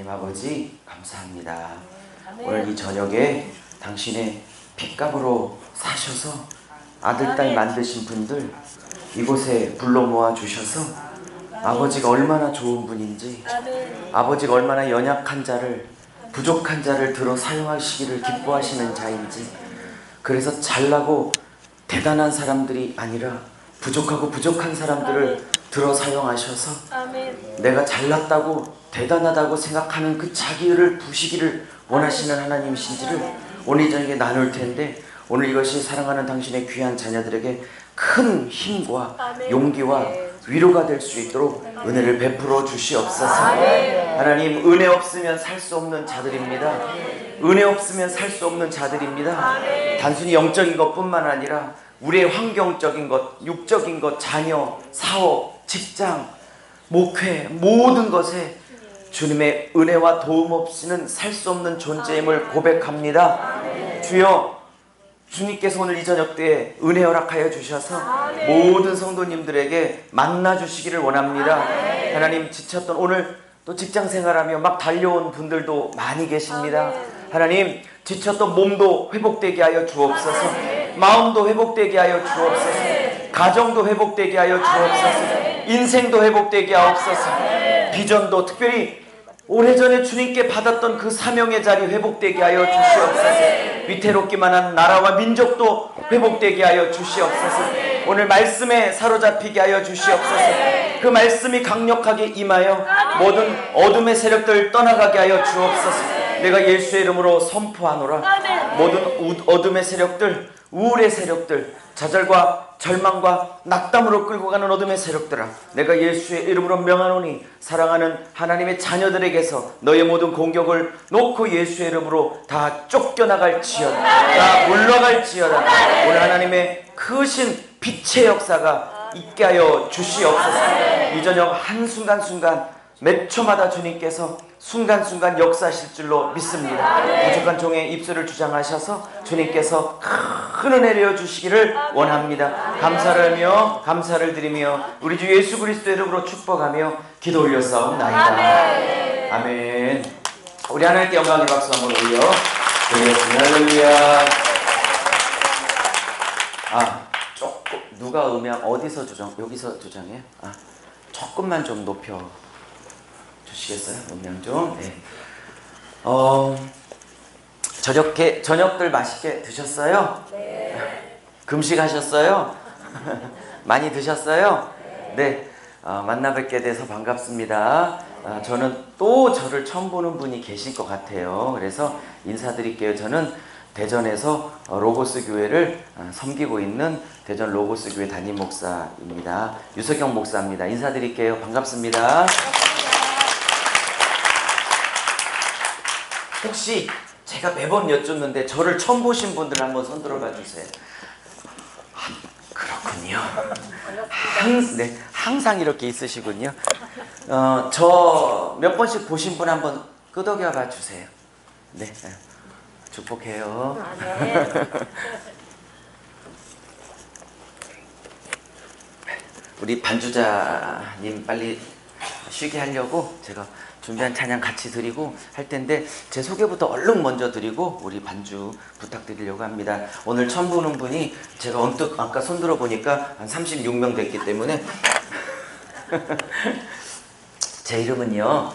하나님 아버지 감사합니다. 오늘 이 저녁에 당신의 핏값으로 사셔서 아들 딸 만드신 분들 이곳에 불러 모아 주셔서 아버지가 얼마나 좋은 분인지, 아버지가 얼마나 연약한 자를, 부족한 자를 들어 사용하시기를 기뻐하시는 자인지, 그래서 잘나고 대단한 사람들이 아니라 부족하고 부족한 사람들을 들어 사용하셔서 내가 잘났다고 대단하다고 생각하는 그 자기를 부시기를 원하시는 하나님이신지를 오늘 저녁에 나눌 텐데, 오늘 이것이 사랑하는 당신의 귀한 자녀들에게 큰 힘과 용기와 위로가 될 수 있도록 은혜를 베풀어 주시옵소서. 하나님, 은혜 없으면 살 수 없는 자들입니다. 은혜 없으면 살 수 없는 자들입니다. 단순히 영적인 것뿐만 아니라 우리의 환경적인 것, 육적인 것, 자녀, 사업, 직장, 목회, 모든 것에 주님의 은혜와 도움 없이는 살 수 없는 존재임을 고백합니다. 주여, 주님께서 오늘 이 저녁 때 은혜 허락하여 주셔서 모든 성도님들에게 만나 주시기를 원합니다. 하나님, 지쳤던 오늘 또 직장 생활하며 막 달려온 분들도 많이 계십니다. 하나님, 지쳤던 몸도 회복되게 하여 주옵소서. 마음도 회복되게 하여 주옵소서. 가정도 회복되게 하여 주옵소서. 인생도 회복되게 하옵소서. 비전도 특별히 오래전에 주님께 받았던 그 사명의 자리 회복되게 하여 주시옵소서. 위태롭기만 한 나라와 민족도 회복되게 하여 주시옵소서. 오늘 말씀에 사로잡히게 하여 주시옵소서. 그 말씀이 강력하게 임하여 모든 어둠의 세력들 떠나가게 하여 주옵소서. 내가 예수의 이름으로 선포하노라. 모든 어둠의 세력들, 우울의 세력들, 좌절과 절망과 낙담으로 끌고 가는 어둠의 세력들아, 내가 예수의 이름으로 명하노니 사랑하는 하나님의 자녀들에게서 너의 모든 공격을 놓고 예수의 이름으로 다 쫓겨나갈지어다, 다 물러갈지어다. 오늘 하나님의 크신 빛의 역사가 있게 하여 주시옵소서. 이 저녁 한순간순간 몇 초마다 주님께서 순간순간 역사하실 줄로 믿습니다. 부족한 종의 입술을 주장하셔서 주님께서 큰 은혜를 주시기를 원합니다. 감사를 하며 감사를 드리며 우리 주 예수 그리스도의 이름으로 축복하며 기도 올렸사옵나이다. 아멘. 우리 하나님께 영광의 박수 한번 올려 드리겠습니다. 할렐루야. 조금 누가 음향 어디서 조정? 여기서 조정해요? 조금만 좀 높여 주시겠어요? 음량 좀. 네. 저녁들 맛있게 드셨어요? 네. 금식하셨어요? 많이 드셨어요? 네. 만나 뵙게 돼서 반갑습니다. 저는 또 저를 처음 보는 분이 계실 것 같아요. 그래서 인사드릴게요. 저는 대전에서 로고스 교회를 섬기고 있는 대전 로고스 교회 담임 목사입니다. 유석영 목사입니다. 인사드릴게요. 반갑습니다. 혹시 제가 매번 여쭙는데 저를 처음 보신 분들 한번 손 들어봐 주세요. 그렇군요. 항상 이렇게 있으시군요. 저 몇 번씩 보신 분 한번 끄덕여 봐 주세요. 네, 축복해요. 우리 반주자님 빨리 쉬게 하려고 제가 준비한 찬양 같이 드리고 할 텐데, 제 소개부터 얼른 먼저 드리고 우리 반주 부탁드리려고 합니다. 오늘 처음 보는 분이 제가 언뜻 아까 손 들어 보니까 한 36명 됐기 때문에 제 이름은요,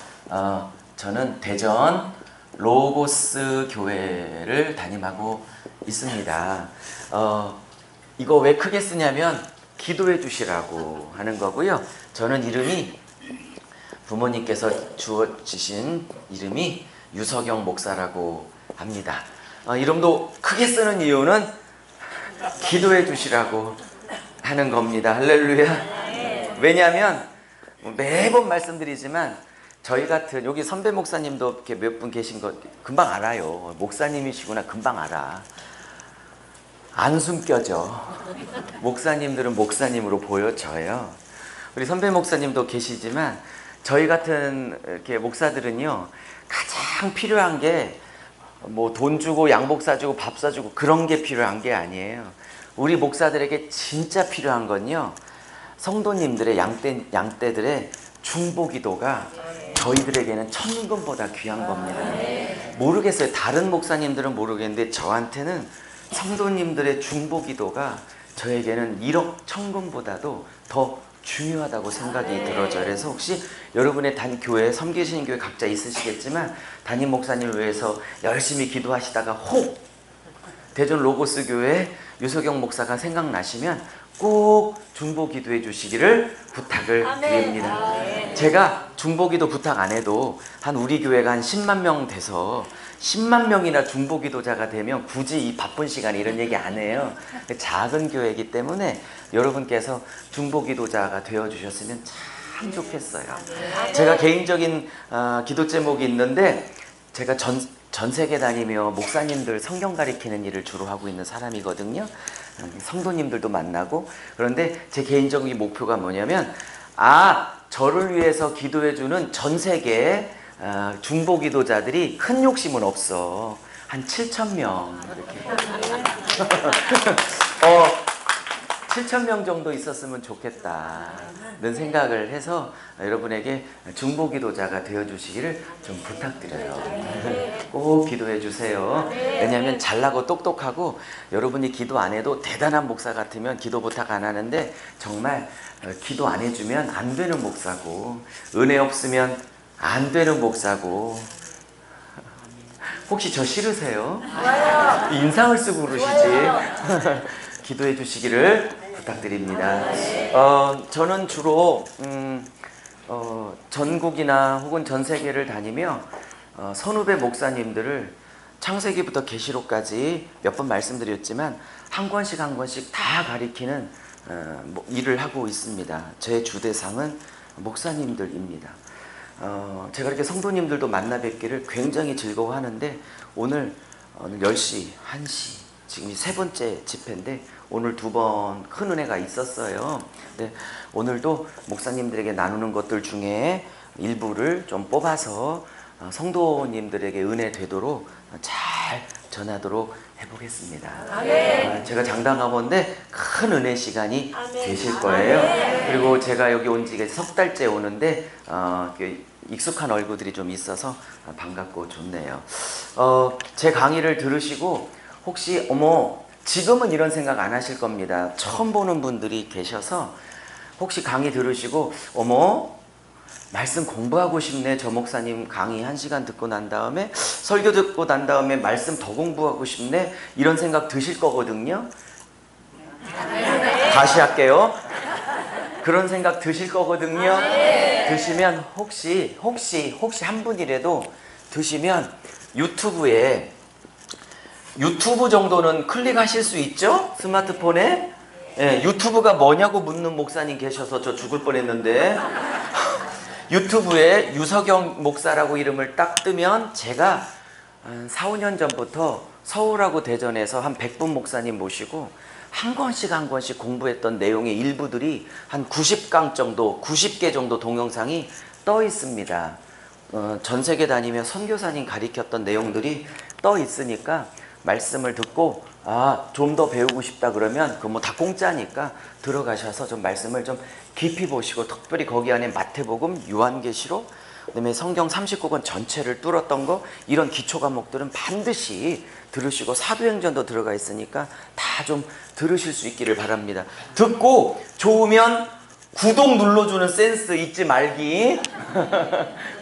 저는 대전 로고스 교회를 담임하고 있습니다. 이거 왜 크게 쓰냐면 기도해 주시라고 하는 거고요. 저는 이름이 부모님께서 주어주신 이름이 유석영 목사라고 합니다. 이름도 크게 쓰는 이유는 기도해 주시라고 하는 겁니다. 할렐루야. 왜냐하면 매번 말씀드리지만 저희 같은 여기 선배 목사님도 이렇게 몇 분 계신 거 금방 알아요. 목사님이시구나 금방 알아. 안 숨겨져. 목사님들은 목사님으로 보여져요. 우리 선배 목사님도 계시지만 저희 같은 이렇게 목사들은요, 가장 필요한 게 뭐 돈 주고 양복 사주고 밥 사주고 그런 게 필요한 게 아니에요. 우리 목사들에게 진짜 필요한 건요, 성도님들의 양떼들의 중보기도가 저희들에게는 천금보다 귀한 겁니다. 모르겠어요. 다른 목사님들은 모르겠는데 저한테는 성도님들의 중보기도가 저에게는 1억 천금보다도 더 중요하다고 생각이 들어져요. 그래서 혹시 여러분의 교회, 섬기시는 교회 각자 있으시겠지만 담임 목사님을 위해서 열심히 기도하시다가 혹 대전 로고스 교회 유석영 목사가 생각나시면 꼭 중보기도해 주시기를 부탁을 드립니다. 제가 중보기도 부탁 안 해도 우리 교회가 한 10만 명 돼서 10만 명이나 중보기도자가 되면 굳이 이 바쁜 시간에 이런 얘기 안 해요. 작은 교회이기 때문에 여러분께서 중보기도자가 되어주셨으면 참 좋겠어요. 제가 개인적인 기도 제목이 있는데, 제가 전 세계 다니며 목사님들 성경 가리키는 일을 주로 하고 있는 사람이거든요. 성도님들도 만나고. 그런데 제 개인적인 목표가 뭐냐면, 저를 위해서 기도해주는 전 세계 중보기도자들이 큰 욕심은 없어. 한 7,000명 이렇게 7,000명 정도 있었으면 좋겠다는 생각을 해서 여러분에게 중보기도자가 되어주시기를 좀 부탁드려요. 꼭 기도해 주세요. 왜냐하면 잘나고 똑똑하고 여러분이 기도 안 해도 대단한 목사 같으면 기도 부탁 안 하는데, 정말 기도 안 해주면 안 되는 목사고, 은혜 없으면 안 되는 목사고. 혹시 저 싫으세요? 인상을 쓰고 그러시지. 기도해 주시기를 부탁드립니다. 저는 주로 전국이나 혹은 전 세계를 다니며 선후배 목사님들을 창세기부터 계시록까지 몇 번 말씀드렸지만 한 권씩 한 권씩 다 가리키는 일을 하고 있습니다. 제 주대상은 목사님들입니다. 제가 이렇게 성도님들도 만나 뵙기를 굉장히 즐거워하는데, 오늘 10시, 1시 지금 세 번째 집회인데 오늘 2번 큰 은혜가 있었어요. 근데 오늘도 목사님들에게 나누는 것들 중에 일부를 좀 뽑아서 성도님들에게 은혜 되도록 잘 전하도록 해보겠습니다. 제가 장담하건대 큰 은혜 시간이 되실 거예요. 그리고 제가 여기 온 지 석 달째 오는데 익숙한 얼굴들이 좀 있어서 반갑고 좋네요. 제 강의를 들으시고 혹시 지금은 이런 생각 안 하실 겁니다. 처음 보는 분들이 계셔서 혹시 강의 들으시고 말씀 공부하고 싶네. 저 목사님 강의 1시간 듣고 난 다음에, 설교 듣고 난 다음에 말씀 더 공부하고 싶네, 이런 생각 드실 거거든요. 다시 할게요. 그런 생각 드실 거거든요. 드시면 혹시 한 분이라도 드시면 유튜브 정도는 클릭하실 수 있죠? 스마트폰에. 유튜브가 뭐냐고 묻는 목사님 계셔서 저 죽을 뻔했는데, 유튜브에 유석영 목사라고 이름을 딱 뜨면 제가 4, 5년 전부터 서울하고 대전에서 한 100분 목사님 모시고 한 권씩 공부했던 내용의 일부들이 한 90강 정도, 90개 정도 동영상이 떠 있습니다. 전 세계 다니며 선교사님 가르쳤던 내용들이 떠 있으니까 말씀을 듣고 좀 더 배우고 싶다 그러면 다 공짜니까 들어가셔서 좀 말씀을 좀 깊이 보시고, 특별히 거기 안에 마태복음, 요한계시록, 그다음에 성경 39권 전체를 뚫었던 거, 이런 기초 과목들은 반드시 들으시고, 사도행전도 들어가 있으니까 다 좀 들으실 수 있기를 바랍니다. 듣고 좋으면 구독 눌러주는 센스 잊지 말기.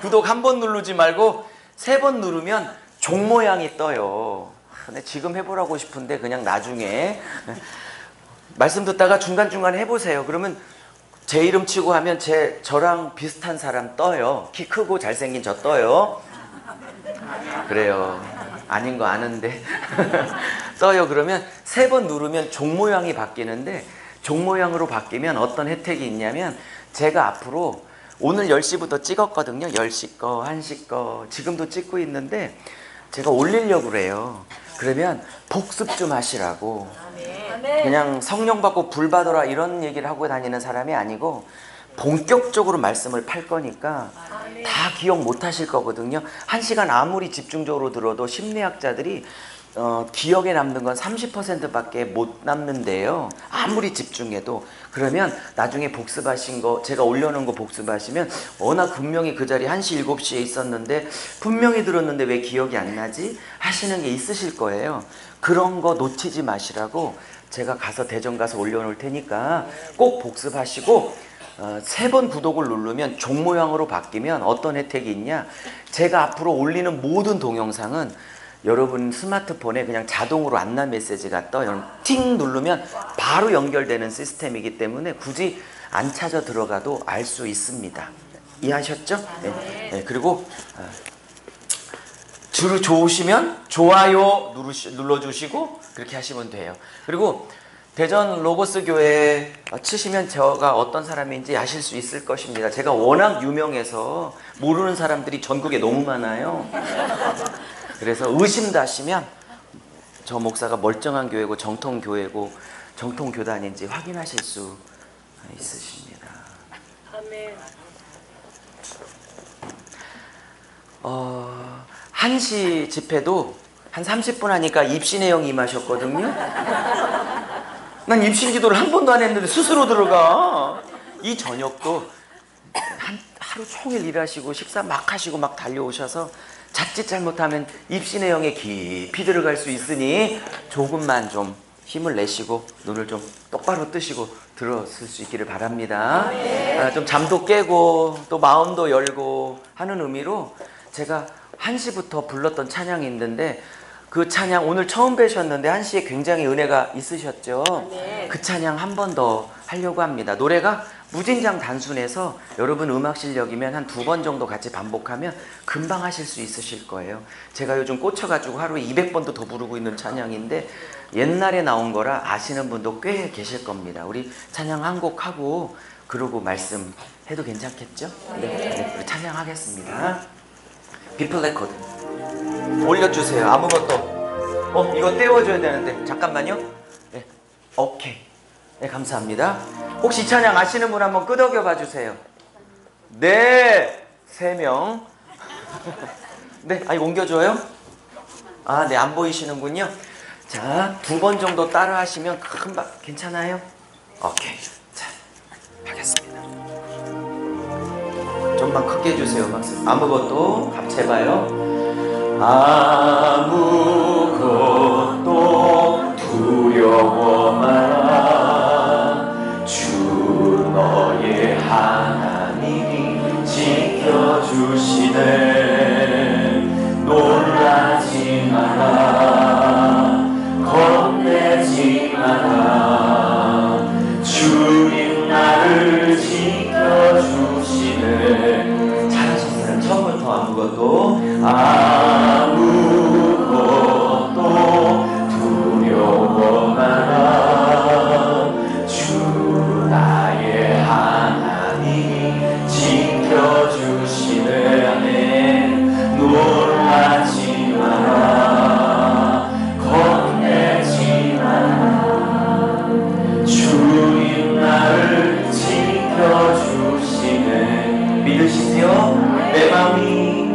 구독 1번 누르지 말고 3번 누르면 종 모양이 떠요. 근데 지금 해보라고 싶은데 그냥 나중에 말씀 듣다가 중간중간 해보세요. 그러면 제 이름 치고 하면 저랑 비슷한 사람 떠요. 키 크고 잘생긴 저 떠요. 그래요. 아닌 거 아는데 떠요. 그러면 3번 누르면 종 모양이 바뀌는데, 종 모양으로 바뀌면 어떤 혜택이 있냐면, 제가 앞으로 오늘 10시부터 찍었거든요. 10시 거, 1시 거 지금도 찍고 있는데 제가 올리려고 그래요. 그러면 복습 좀 하시라고. 그냥 성령 받고 불 받아라 이런 얘기를 하고 다니는 사람이 아니고 본격적으로 말씀을 팔 거니까 다 기억 못 하실 거거든요. 1시간 아무리 집중적으로 들어도 심리학자들이 기억에 남는 건 30%밖에 못 남는데요. 아무리 집중해도. 그러면 나중에 복습하신 거, 제가 올려놓은 거 복습하시면 워낙 분명히 그 자리 1시 7시에 있었는데 분명히 들었는데 왜 기억이 안 나지? 하시는 게 있으실 거예요. 그런 거 놓치지 마시라고 제가 가서 대전 가서 올려놓을 테니까 꼭 복습하시고 3번 구독을 누르면 종 모양으로 바뀌면 어떤 혜택이 있냐? 제가 앞으로 올리는 모든 동영상은 여러분 스마트폰에 그냥 자동으로 안내 메시지가 떠요. 팅 누르면 바로 연결되는 시스템이기 때문에 굳이 안 찾아 들어가도 알 수 있습니다. 이해하셨죠? 네. 네. 그리고 줄 좋으시면 좋아요 눌러주시고 그렇게 하시면 돼요. 그리고 대전 로고스 교회 치시면 제가 어떤 사람인지 아실 수 있을 것입니다. 제가 워낙 유명해서 모르는 사람들이 전국에 너무 많아요. 그래서 의심도 하시면 저 목사가 멀쩡한 교회고 정통교회고 정통교단인지 확인하실 수 있으십니다. 아멘. 1시 집회도 한 30분 하니까 입신의 영이 임하셨거든요. 난 입신 기도를 한 번도 안 했는데 스스로 들어가. 이 저녁도 하루 종일 일하시고 식사 막 하시고 막 달려오셔서 자칫 잘못하면 입신의 영에 깊이 들어갈 수 있으니 조금만 좀 힘을 내시고 눈을 좀 똑바로 뜨시고 들었을 수 있기를 바랍니다. 좀 잠도 깨고 또 마음도 열고 하는 의미로 제가 1시부터 불렀던 찬양이 있는데 그 찬양 오늘 처음 뵈셨는데 1시에 굉장히 은혜가 있으셨죠? 그 찬양 한 번 더 하려고 합니다. 노래가 무진장 단순해서 여러분 음악 실력이면 한 2번 정도 같이 반복하면 금방 하실 수 있으실 거예요. 제가 요즘 꽂혀가지고 하루에 200번도 더 부르고 있는 찬양인데 옛날에 나온 거라 아시는 분도 꽤 계실 겁니다. 우리 찬양 한 곡 하고 그러고 말씀해도 괜찮겠죠? 네. 우리 찬양하겠습니다. 비플 레코드 올려주세요. 아무것도 이거 떼워줘야 되는데 잠깐만요. 네. 오케이. 네, 감사합니다. 혹시 이 찬양 아시는 분 한번 끄덕여 봐주세요. 네, 3명. 네, 아니 옮겨줘요? 아, 네, 안 보이시는군요. 자, 2번 정도 따라 하시면 금방 괜찮아요? 오케이. 자, 하겠습니다. 좀만 크게 해주세요. 아무것도 합체봐요. 아무것도 두려워 마라. 주 너의 하나님이 지켜주시네. 놀라지 마라. 겁내지 마라. 주님 나를 지켜주시네. 잘하셨어요. 처음부터 아무것도 두려워 마라. 주 나의 하나님이 지켜주시네. 아멘. 놀라지 마라. 겁내지 마라. 주님 나를 지켜주시네. 믿으시죠? 내 마음이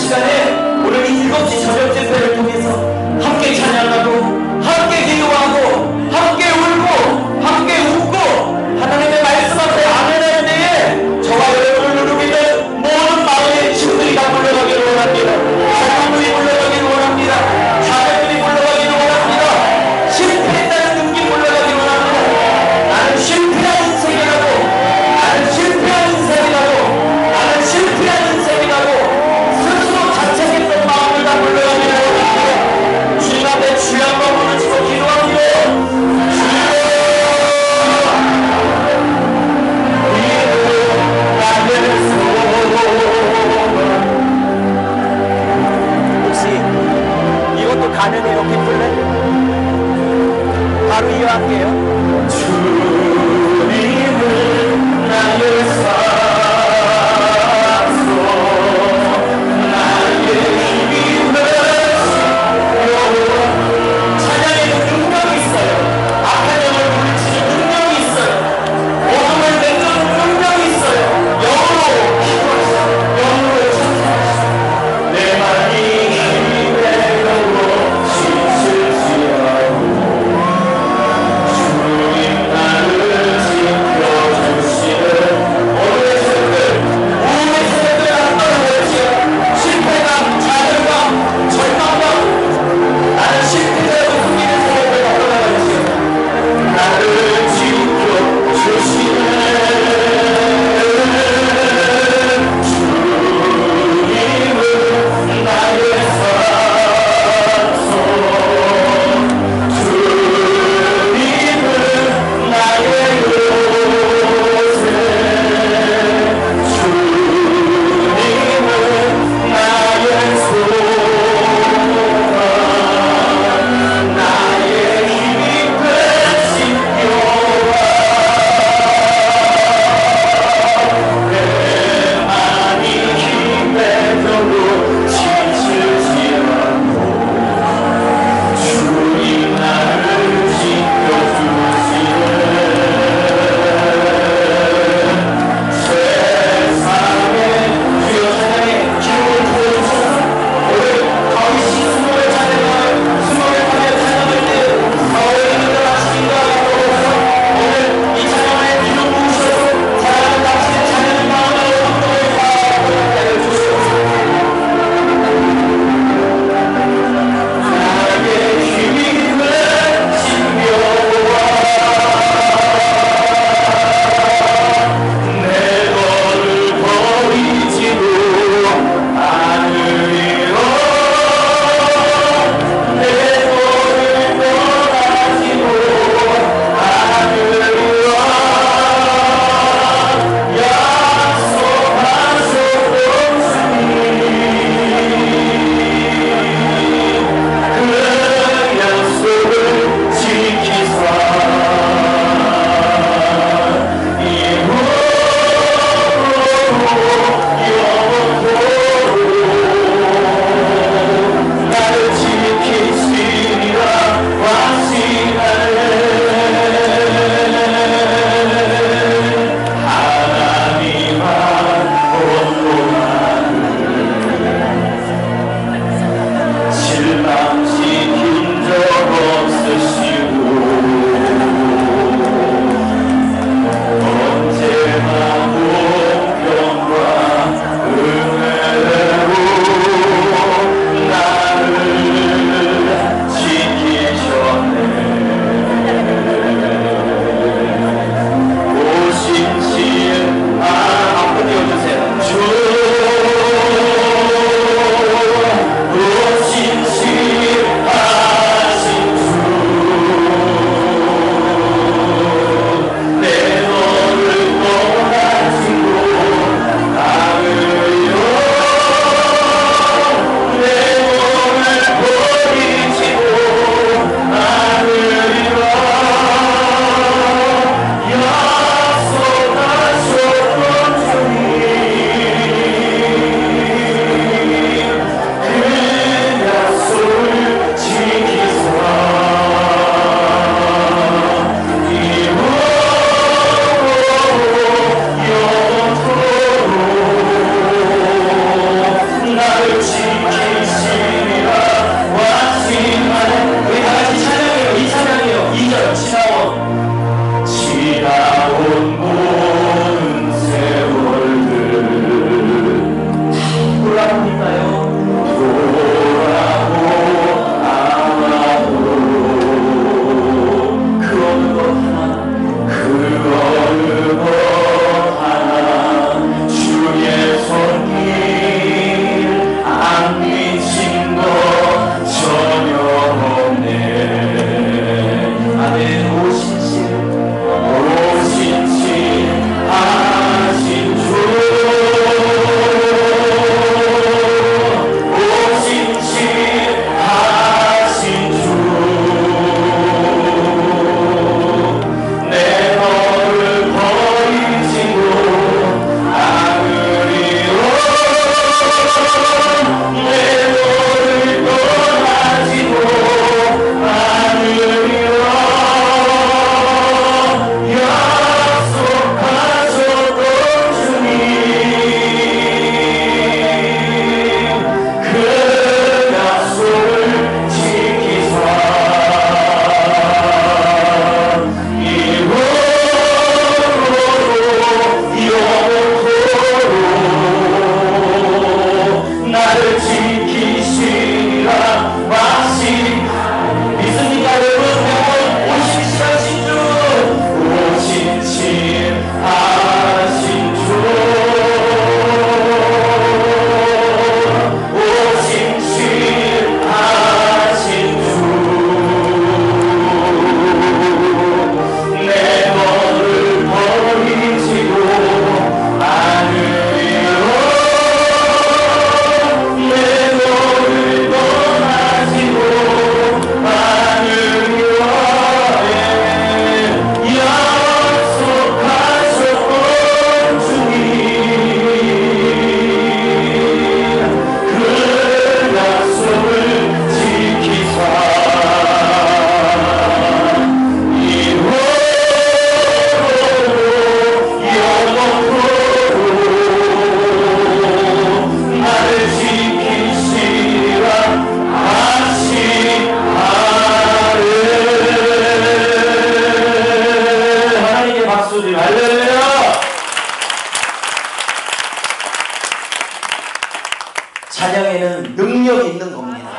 시간에 오늘 이 7시 저녁 집회를 통해서 함께 찬양하고 함께 기도하고 함께 울고 함께 웃고 하나님의 말씀 앞에 아멘할 때에 저와 여러분을 누르기는 모든 마음의 친구들이 다 물러가기를 원합니다. 가족들이 물러가기를 원합니다. 자녀들이 물러가기를 원합니다. 실패했다는 눈길 물러가기를 원합니다. 나는 실패한 인생이라고, 나는 실패한 인생이라고, 나는 실패한 인생이라고 스스로 자책했던 마음을 다 물러가기를 원합니다. 주님 앞에 주여 한번 부르시고 기도합니다. 혹시 이것도 가능해요? 기쁠래? 바로 이어할게요. 주님은 나의 산소 나의 힘이 되시오. 찬양에는 능력이 있어요. 악한 영을 물리치는 능력이 있어요. 어둠을 내쫓는 능력이 있어요. 영으로 기도하시오. 영으로 찬양하시오. 내 마음이 힘이 되고 지칠지어도 찬양에는 능력이 있는 겁니다.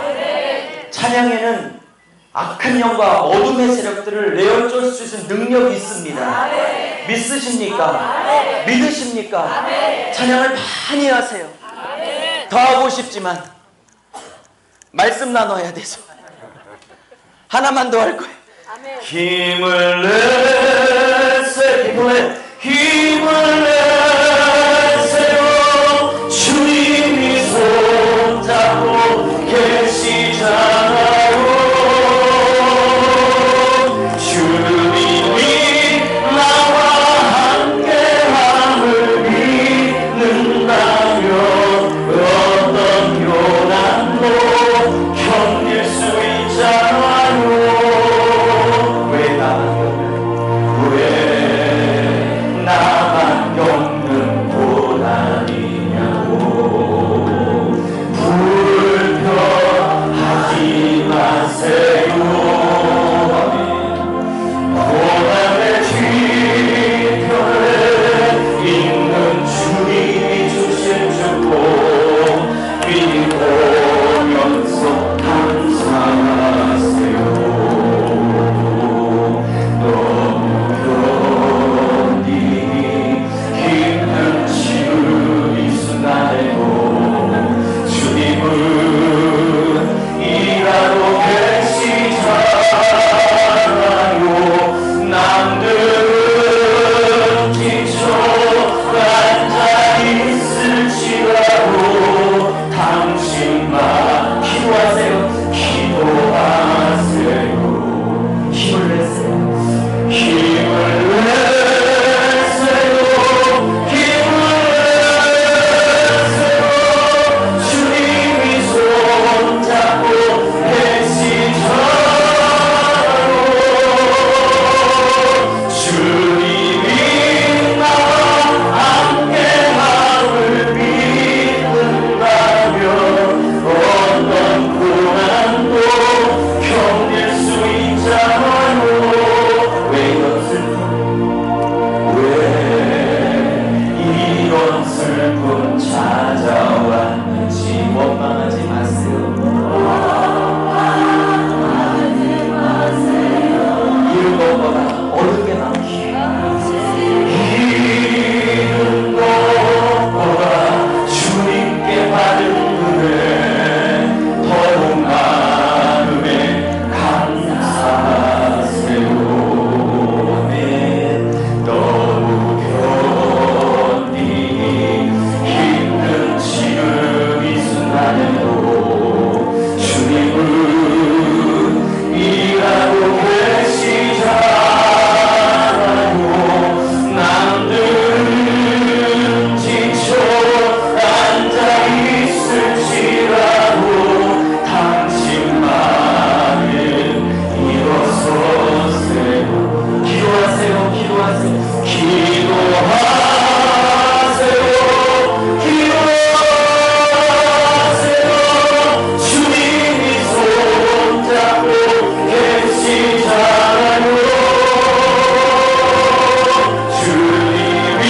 찬양에는 악한 영과 어둠의 세력들을 내어쫓을 수 있는 능력이 있습니다. 믿으십니까? 믿으십니까? 찬양을 많이 하세요. 더 하고 싶지만 말씀 나눠야 돼서 하나만 더 할 거예요. 힘을 내세요. 힘을 내세요. 주님이 손잡고 계시잖아요. 주님이 나와 함께함을 믿는다면 어떤 고난도 견딜 수 있잖아요. 왜 나만 겪는 고난이냐고. 불평하지 마세요. 고난의 뒤편에 있는 주님이 주실 축복 믿으면서 감사하세요. 너무 견디기 힘든 지금 이 순간에도 주님은 일하고 계시잖아요. 남들은 지쳐 앉아있을지라도 당신만 기도하세요. 기도하세요. 힘을 내세요. 힘을 내세요. 힘을 내세요. 주님이 손잡고 계시잖아요. 주님이 나와 함께함을 믿는다면 어떤 고난도 견딜 수 있잖아요. 왜 이런 슬픔 찾아왔는지 원망하지 마세요. 이런 것보다 어느 게 많기에 이런 것보다 주님께 받은 은혜 더욱 많음에 감사하세요. 네. 너무 견디기 힘든 지금 이 순간에도 주님은 일하고 계시잖아요. 남들은 지쳐 앉아있을지라도 당신만은 일어서세요. 기도하세요. 기도하세요. 기도하세요. 기도하세요. 주님이 손잡고 계시잖아요. 주님이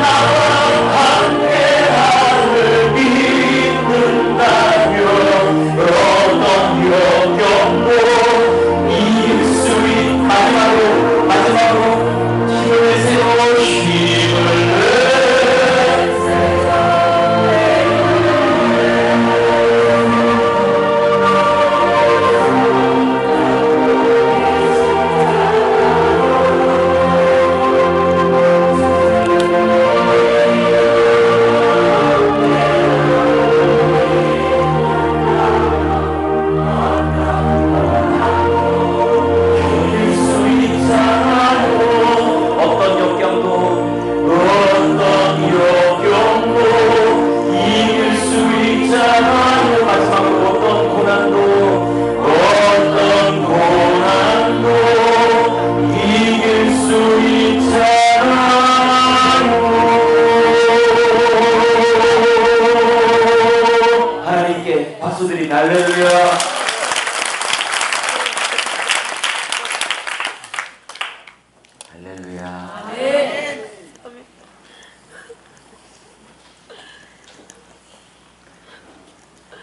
나와 함께함을 믿는다면 어떤 역경도 이길 수 있. 마지막으로 힘을 내세요. 힘을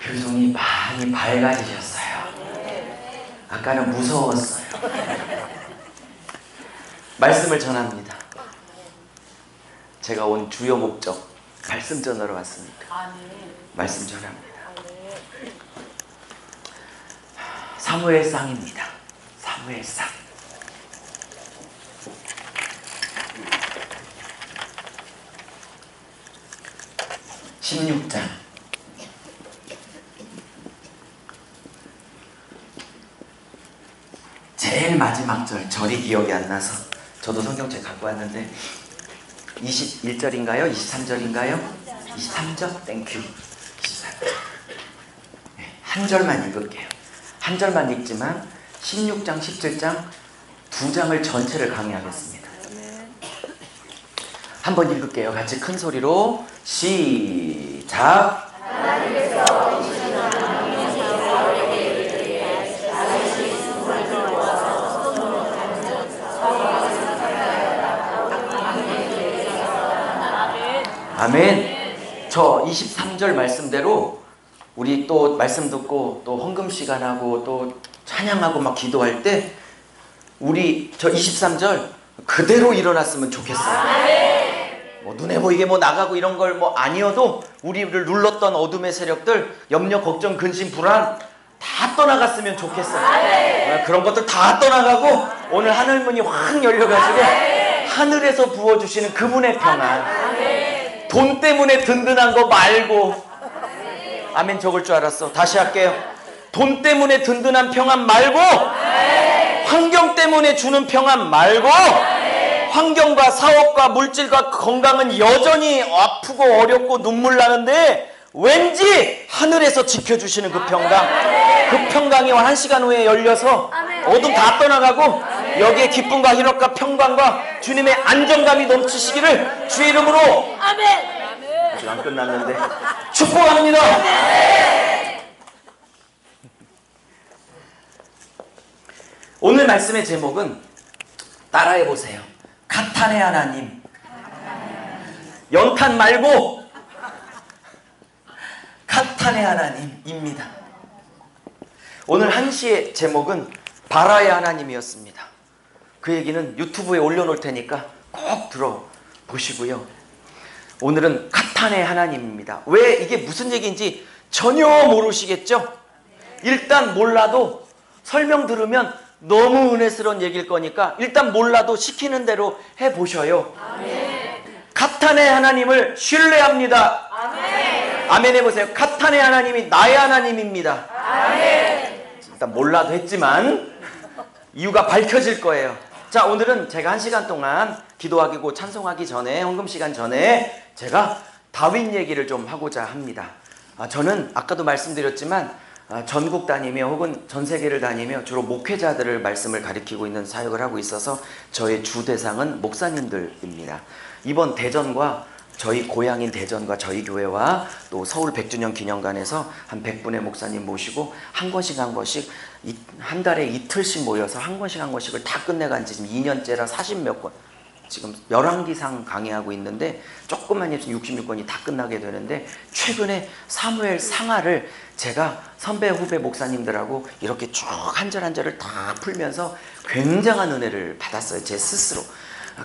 표정이 많이 밝아지셨어요. 아까는 무서웠어요. 말씀을 전합니다. 제가 온 주요 목적, 말씀 전하러 왔으니까 말씀 전합니다. 사무엘상입니다. 사무엘상. 16장. 제일 마지막 절이 기억이 안 나서 저도 성경책 갖고 왔는데 21절인가요? 23절인가요? 23절? 땡큐. 23절. 한 절만 읽을게요. 한 절만 읽지만 16장, 17장 두 장을 전체를 강의하겠습니다. 한번 읽을게요. 같이 큰 소리로 시작. 아멘. 저 23절 말씀대로 우리 또 말씀 듣고 또 헌금 시간하고 또 찬양하고 막 기도할 때 우리 저 23절 그대로 일어났으면 좋겠어요. 뭐 눈에 보이게 뭐 나가고 이런 걸 뭐 아니어도 우리를 눌렀던 어둠의 세력들, 염려, 걱정, 근심, 불안 다 떠나갔으면 좋겠어요. 그런 것들 다 떠나가고 오늘 하늘문이 확 열려가지고 하늘에서 부어주시는 그분의 평안. 돈 때문에 든든한 거 말고. 아멘. 적을 줄 알았어. 다시 할게요. 돈 때문에 든든한 평안 말고, 환경 때문에 주는 평안 말고, 환경과 사업과 물질과 건강은 여전히 아프고 어렵고 눈물 나는데 왠지 하늘에서 지켜주시는 그 평강, 그 평강이 1시간 후에 열려서 어둠 다 떠나가고 여기에 기쁨과 희락과 평강과 주님의 안정감이 넘치시기를 주의 이름으로 아직 안 끝났는데 축복합니다. 오늘 말씀의 제목은 따라해 보세요. 가탄의 하나님. 연탄 말고 가탄의 하나님입니다. 오늘 한시의 제목은 바라의 하나님이었습니다. 그 얘기는 유튜브에 올려놓을 테니까 꼭 들어보시고요. 오늘은 가탄의 하나님입니다. 왜 이게 무슨 얘기인지 전혀 모르시겠죠? 일단 몰라도 설명 들으면 너무 은혜스러운 얘기일 거니까 일단 몰라도 시키는 대로 해보셔요. 아멘. 가탄의 하나님을 신뢰합니다. 아멘. 아멘 해보세요. 가탄의 하나님이 나의 하나님입니다. 아멘. 일단 몰라도 했지만 이유가 밝혀질 거예요. 자, 오늘은 제가 1시간 동안 기도하고 찬송하기 전에, 헌금시간 전에 제가 다윗 얘기를 좀 하고자 합니다. 저는 아까도 말씀드렸지만 전국 다니며 혹은 전 세계를 다니며 주로 목회자들을 말씀을 가리키고 있는 사역을 하고 있어서 저의 주 대상은 목사님들입니다. 이번 대전과 저희 고향인 대전과 저희 교회와 또 서울 100주년 기념관에서 한 100분의 목사님 모시고 한 권씩 한 달에 이틀씩 모여서 한 권씩을 다 끝내간 지 지금 2년째라 40몇 권, 지금 열왕기상 강의하고 있는데 조금만 있으면 66권이 다 끝나게 되는데, 최근에 사무엘 상하를 제가 선배 후배 목사님들하고 이렇게 쭉 한 절 한 절을 다 풀면서 굉장한 은혜를 받았어요, 제 스스로.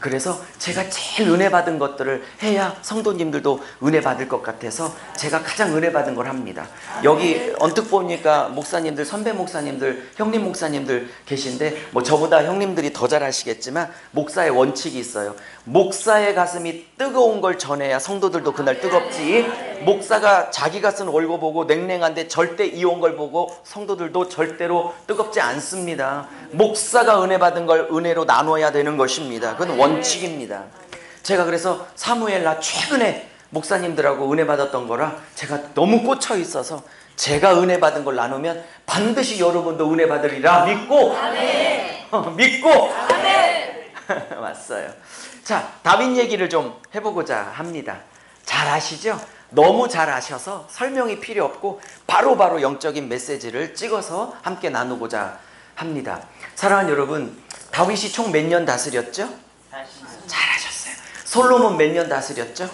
그래서 제가 제일 은혜 받은 것들을 해야 성도님들도 은혜 받을 것 같아서 제가 가장 은혜 받은 걸 합니다. 여기 언뜻 보니까 목사님들, 선배 목사님들, 형님 목사님들 계신데 뭐 저보다 형님들이 더 잘 아시겠지만 목사의 원칙이 있어요. 목사의 가슴이 뜨거운 걸 전해야 성도들도 그날 뜨겁지, 목사가 자기 가슴 얼고 보고 냉랭한데 절대 이온 걸 보고 성도들도 절대로 뜨겁지 않습니다. 목사가 은혜 받은 걸 은혜로 나눠야 되는 것입니다. 그건 원칙입니다. 제가 그래서 사무엘나 최근에 목사님들하고 은혜 받았던 거라 제가 너무 꽂혀 있어서 제가 은혜 받은 걸 나누면 반드시 여러분도 은혜 받으리라 믿고 믿고 왔어요. 자, 다윗 얘기를 좀 해보고자 합니다. 잘 아시죠? 너무 잘 아셔서 설명이 필요 없고 바로바로 영적인 메시지를 찍어서 함께 나누고자 합니다. 사랑하는 여러분, 다윗이 총 몇 년 다스렸죠? 잘하셨어요. 솔로몬 몇 년 다스렸죠?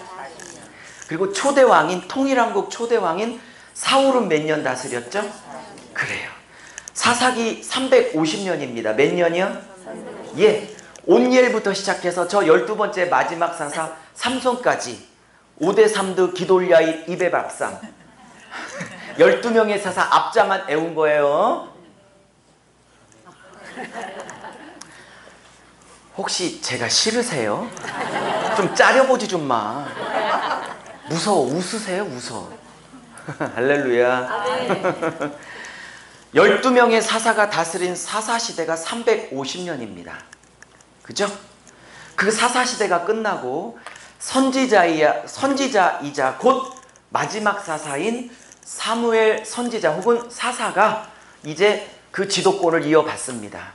그리고 초대왕인, 통일왕국 초대왕인 사울은 몇 년 다스렸죠? 그래요. 사사기 350년입니다. 몇 년이요? 예. 온니엘부터 시작해서 저 12번째 마지막 사사 삼손까지 오데삼드 기돌야이 이베박삼 12명의 사사 앞자만 애운 거예요. 혹시 제가 싫으세요? 좀 짜려보지 좀 마. 무서워. 웃으세요? 웃어. 할렐루야. 12명의 사사가 다스린 사사시대가 350년입니다. 그죠? 그 사사시대가 끝나고 선지자이자 곧 마지막 사사인 사무엘 선지자 혹은 사사가 이제 그 지도권을 이어받습니다.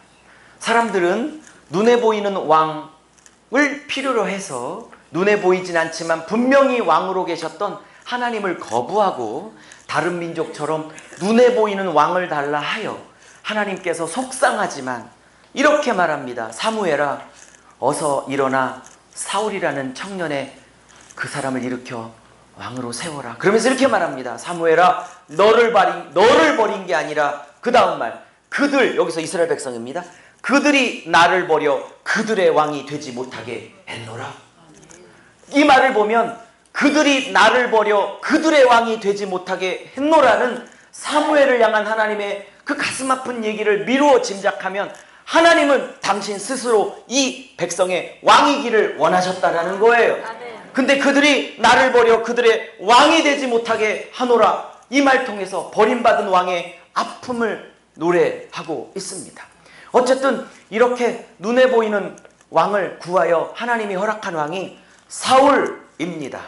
사람들은 눈에 보이는 왕을 필요로 해서 눈에 보이진 않지만 분명히 왕으로 계셨던 하나님을 거부하고 다른 민족처럼 눈에 보이는 왕을 달라 하여 하나님께서 속상하지만 이렇게 말합니다. 사무엘아, 어서 일어나 사울이라는 청년의 그 사람을 일으켜 왕으로 세워라. 그러면서 이렇게 말합니다. 사무엘아, 너를 버린 게 아니라 그 다음 말, 그들, 여기서 이스라엘 백성입니다. 그들이 나를 버려 그들의 왕이 되지 못하게 했노라. 이 말을 보면 그들이 나를 버려 그들의 왕이 되지 못하게 했노라는 사무엘을 향한 하나님의 그 가슴 아픈 얘기를 미루어 짐작하면 하나님은 당신 스스로 이 백성의 왕이기를 원하셨다라는 거예요. 근데 그들이 나를 버려 그들의 왕이 되지 못하게 하노라. 이 말 통해서 버림받은 왕의 아픔을 노래하고 있습니다. 어쨌든 이렇게 눈에 보이는 왕을 구하여 하나님이 허락한 왕이 사울입니다.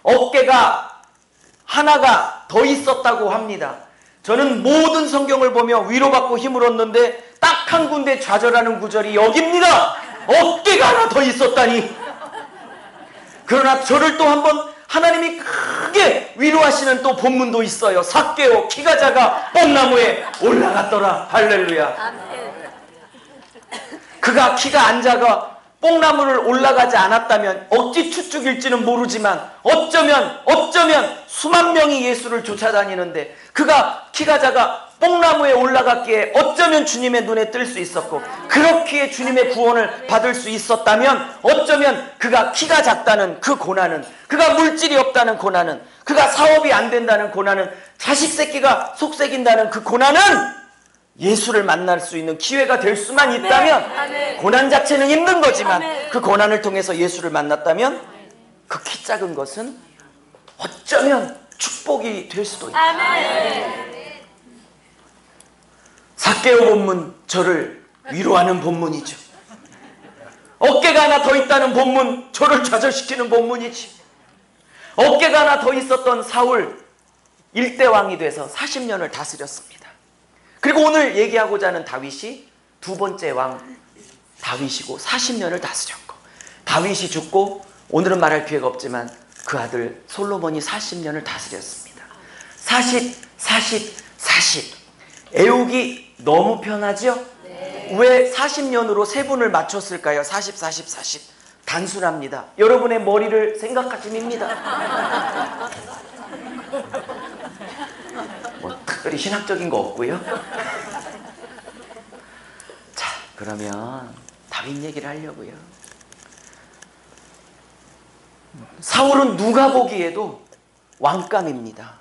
어깨가 하나가 더 있었다고 합니다. 저는 모든 성경을 보며 위로받고 힘을 얻는데 딱 한 군데 좌절하는 구절이 여기입니다. 어깨가 하나 더 있었다니. 그러나 저를 또 한번 하나님이 크게 위로하시는 또 본문도 있어요. 삭개오 키가 작아 뽕나무에 올라갔더라. 할렐루야. 그가 키가 안 작아 뽕나무를 올라가지 않았다면 억지 추측일지는 모르지만 어쩌면 수만 명이 예수를 쫓아다니는데 그가 키가 작아 뽕나무에 올라갔기에 어쩌면 주님의 눈에 뜰 수 있었고, 그렇기에 주님의 구원을 받을 수 있었다면 어쩌면 그가 키가 작다는 그 고난은, 그가 물질이 없다는 고난은, 그가 사업이 안 된다는 고난은, 자식 새끼가 속색인다는 그 고난은 예수를 만날 수 있는 기회가 될 수만 있다면, 고난 자체는 힘든 거지만 그 고난을 통해서 예수를 만났다면 그 키 작은 것은 어쩌면 축복이 될 수도 있다. 삭개오 본문, 저를 위로하는 본문이죠. 어깨가 하나 더 있다는 본문, 저를 좌절시키는 본문이지. 어깨가 하나 더 있었던 사울, 일대왕이 돼서 40년을 다스렸습니다. 그리고 오늘 얘기하고자 하는 다윗이 두 번째 왕 다윗이고 40년을 다스렸고, 다윗이 죽고 오늘은 말할 기회가 없지만 그 아들 솔로몬이 40년을 다스렸습니다. 40 애우기 너무 편하죠? 왜 40년으로 세분을 맞췄을까요? 40 단순합니다. 여러분의 머리를 생각하심입니다. 뭐 특별히 신학적인 거 없고요. 자, 그러면 다윗 얘기를 하려고요. 사울은 누가 보기에도 왕감입니다.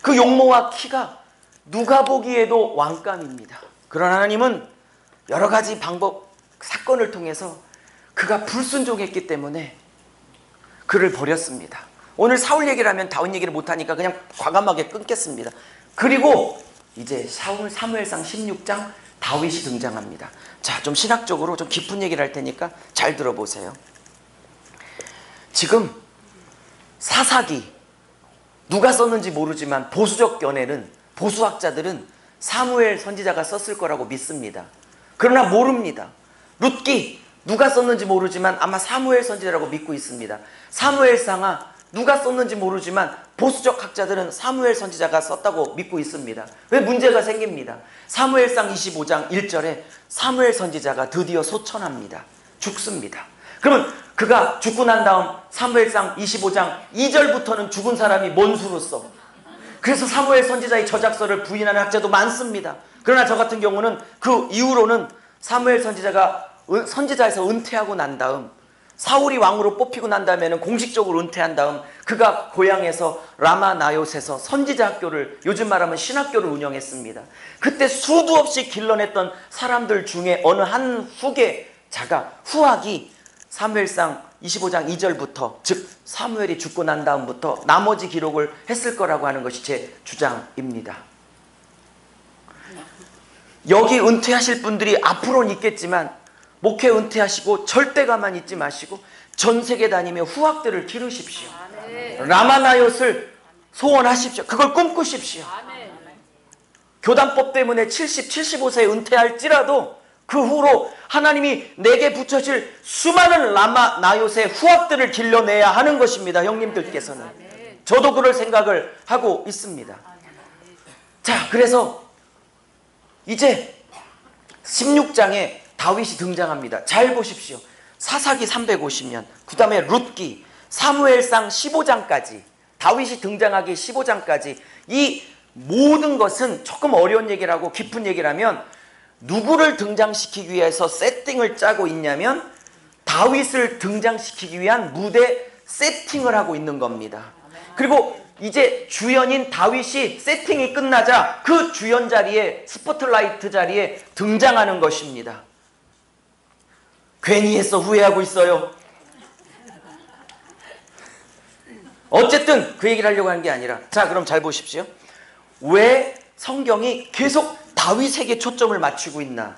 그 용모와 키가 누가 보기에도 왕감입니다. 그러나 하나님은 여러 가지 방법, 사건을 통해서 그가 불순종했기 때문에 그를 버렸습니다. 오늘 사울 얘기를 하면 다윗 얘기를 못하니까 그냥 과감하게 끊겠습니다. 그리고 이제 사무엘상 16장 다윗이 등장합니다. 자, 좀 신학적으로 좀 깊은 얘기를 할 테니까 잘 들어보세요. 지금 사사기 누가 썼는지 모르지만 보수적 견해는, 보수학자들은 사무엘 선지자가 썼을 거라고 믿습니다. 그러나 모릅니다. 룻기 누가 썼는지 모르지만 아마 사무엘 선지자라고 믿고 있습니다. 사무엘상하 누가 썼는지 모르지만 보수적 학자들은 사무엘 선지자가 썼다고 믿고 있습니다. 왜 문제가 생깁니다. 사무엘상 25장 1절에 사무엘 선지자가 드디어 소천합니다. 죽습니다. 그러면 그가 죽고 난 다음 사무엘상 25장 2절부터는 죽은 사람이 뭔 수로 써? 그래서 사무엘 선지자의 저작서를 부인하는 학자도 많습니다. 그러나 저 같은 경우는 그 이후로는 사무엘 선지자가 선지자에서 은퇴하고 난 다음, 사울이 왕으로 뽑히고 난 다음에는 공식적으로 은퇴한 다음 그가 고향에서 라마 나요셋에서 선지자 학교를, 요즘 말하면 신학교를 운영했습니다. 그때 수도 없이 길러냈던 사람들 중에 어느 한 후계자가, 후학이 사무엘상 25장 2절부터, 즉 사무엘이 죽고 난 다음부터 나머지 기록을 했을 거라고 하는 것이 제 주장입니다. 여기 은퇴하실 분들이 앞으로는 있겠지만 목회 은퇴하시고 절대 가만히 있지 마시고 전 세계 다니며 후학들을 기르십시오. 라마나요스를 소원하십시오. 그걸 꿈꾸십시오. 교단법 때문에 70, 75세에 은퇴할지라도 그 후로 하나님이 내게 붙여질 수많은 라마나요스의 후학들을 길러내야 하는 것입니다. 형님들께서는. 저도 그럴 생각을 하고 있습니다. 자, 그래서 이제 16장에 다윗이 등장합니다. 잘 보십시오. 사사기 350년, 그 다음에 룻기, 사무엘상 15장까지, 다윗이 등장하기 15장까지 이 모든 것은 조금 어려운 얘기라고 깊은 얘기라면 누구를 등장시키기 위해서 세팅을 짜고 있냐면 다윗을 등장시키기 위한 무대 세팅을 하고 있는 겁니다. 그리고 이제 주연인 다윗이 세팅이 끝나자 그 주연 자리에, 스포트라이트 자리에 등장하는 것입니다. 괜히 했어 후회하고 있어요. 어쨌든 그 얘기를 하려고 하는 게 아니라, 자 그럼 잘 보십시오. 왜 성경이 계속 다윗에게 초점을 맞추고 있나?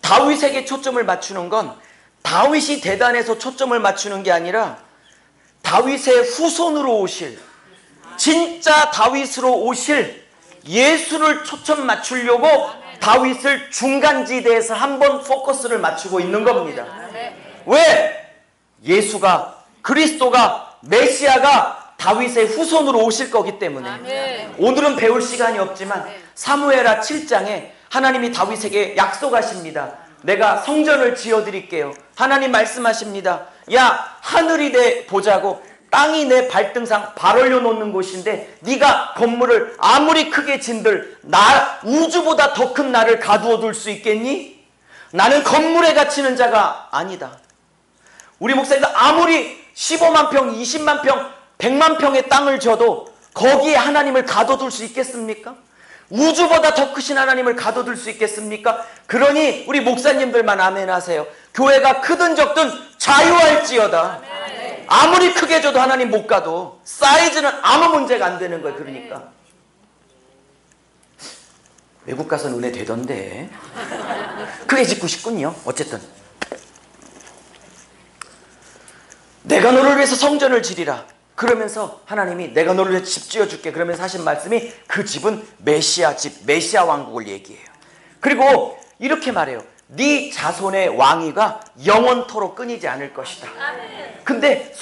다윗에게 초점을 맞추는 건 다윗이 대단해서 초점을 맞추는 게 아니라 다윗의 후손으로 오실, 진짜 다윗으로 오실 예수를 초점 맞추려고 다윗을 중간지대에서 한번 포커스를 맞추고 있는 겁니다. 왜? 예수가, 그리스도가, 메시아가 다윗의 후손으로 오실 거기 때문에. 오늘은 배울 시간이 없지만 사무엘하 7장에 하나님이 다윗에게 약속하십니다. 내가 성전을 지어드릴게요. 하나님 말씀하십니다. 야, 하늘이 내 보자고 땅이 내 발등상 발 올려놓는 곳인데 네가 건물을 아무리 크게 진들 우주보다 더 큰 나를 가두어 둘 수 있겠니? 나는 건물에 갇히는 자가 아니다. 우리 목사님들 아무리 15만 평, 20만 평, 100만 평의 땅을 줘도 거기에 하나님을 가둬둘 수 있겠습니까? 우주보다 더 크신 하나님을 가둬둘 수 있겠습니까? 그러니 우리 목사님들만 아멘 하세요. 교회가 크든 적든 자유할지어다. 아무리 크게 줘도 하나님 못 가도 사이즈는 아무 문제가 안 되는 거예요. 그러니까 외국 가서 은혜 되던데 크게 짓고 싶군요. 어쨌든 내가 너를 위해서 성전을 지리라. 그러면서 하나님이 내가 너를 위해서 집 지어줄게. 그러면서 하신 말씀이 그 집은 메시아 집, 메시아 왕국을 얘기해요. 그리고 이렇게 말해요. 네 자손의 왕위가 영원토록 끊이지 않을 것이다. 근데